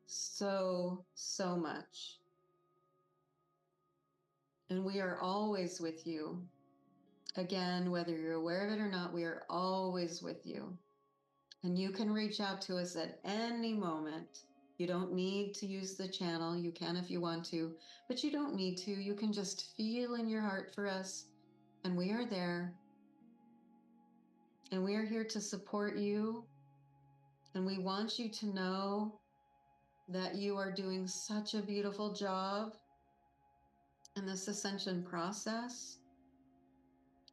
Speaker 1: so, so much. And we are always with you. Again, whether you're aware of it or not, we are always with you. And you can reach out to us at any moment. You don't need to use the channel. You can if you want to, but you don't need to. You can just feel in your heart for us, and we are there. And we are here to support you. And we want you to know that you are doing such a beautiful job in this ascension process,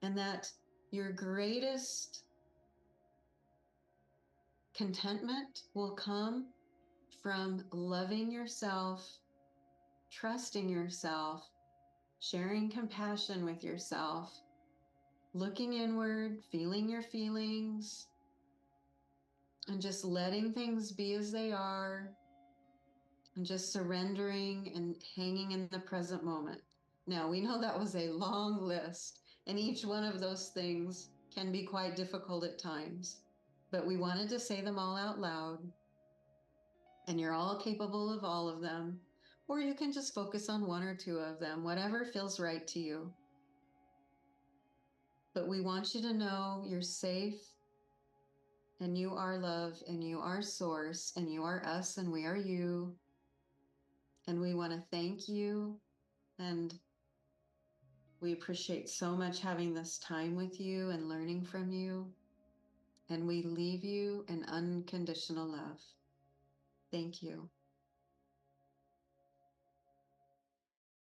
Speaker 1: and that your greatest contentment will come from loving yourself, trusting yourself, sharing compassion with yourself, looking inward, feeling your feelings, and just letting things be as they are, and just surrendering and hanging in the present moment. Now, we know that was a long list, and each one of those things can be quite difficult at times, but we wanted to say them all out loud, and you're all capable of all of them, or you can just focus on one or two of them, whatever feels right to you. But we want you to know you're safe, and you are love, and you are source, and you are us, and we are you. And we want to thank you, and we appreciate so much having this time with you and learning from you. And we leave you in unconditional love. Thank you.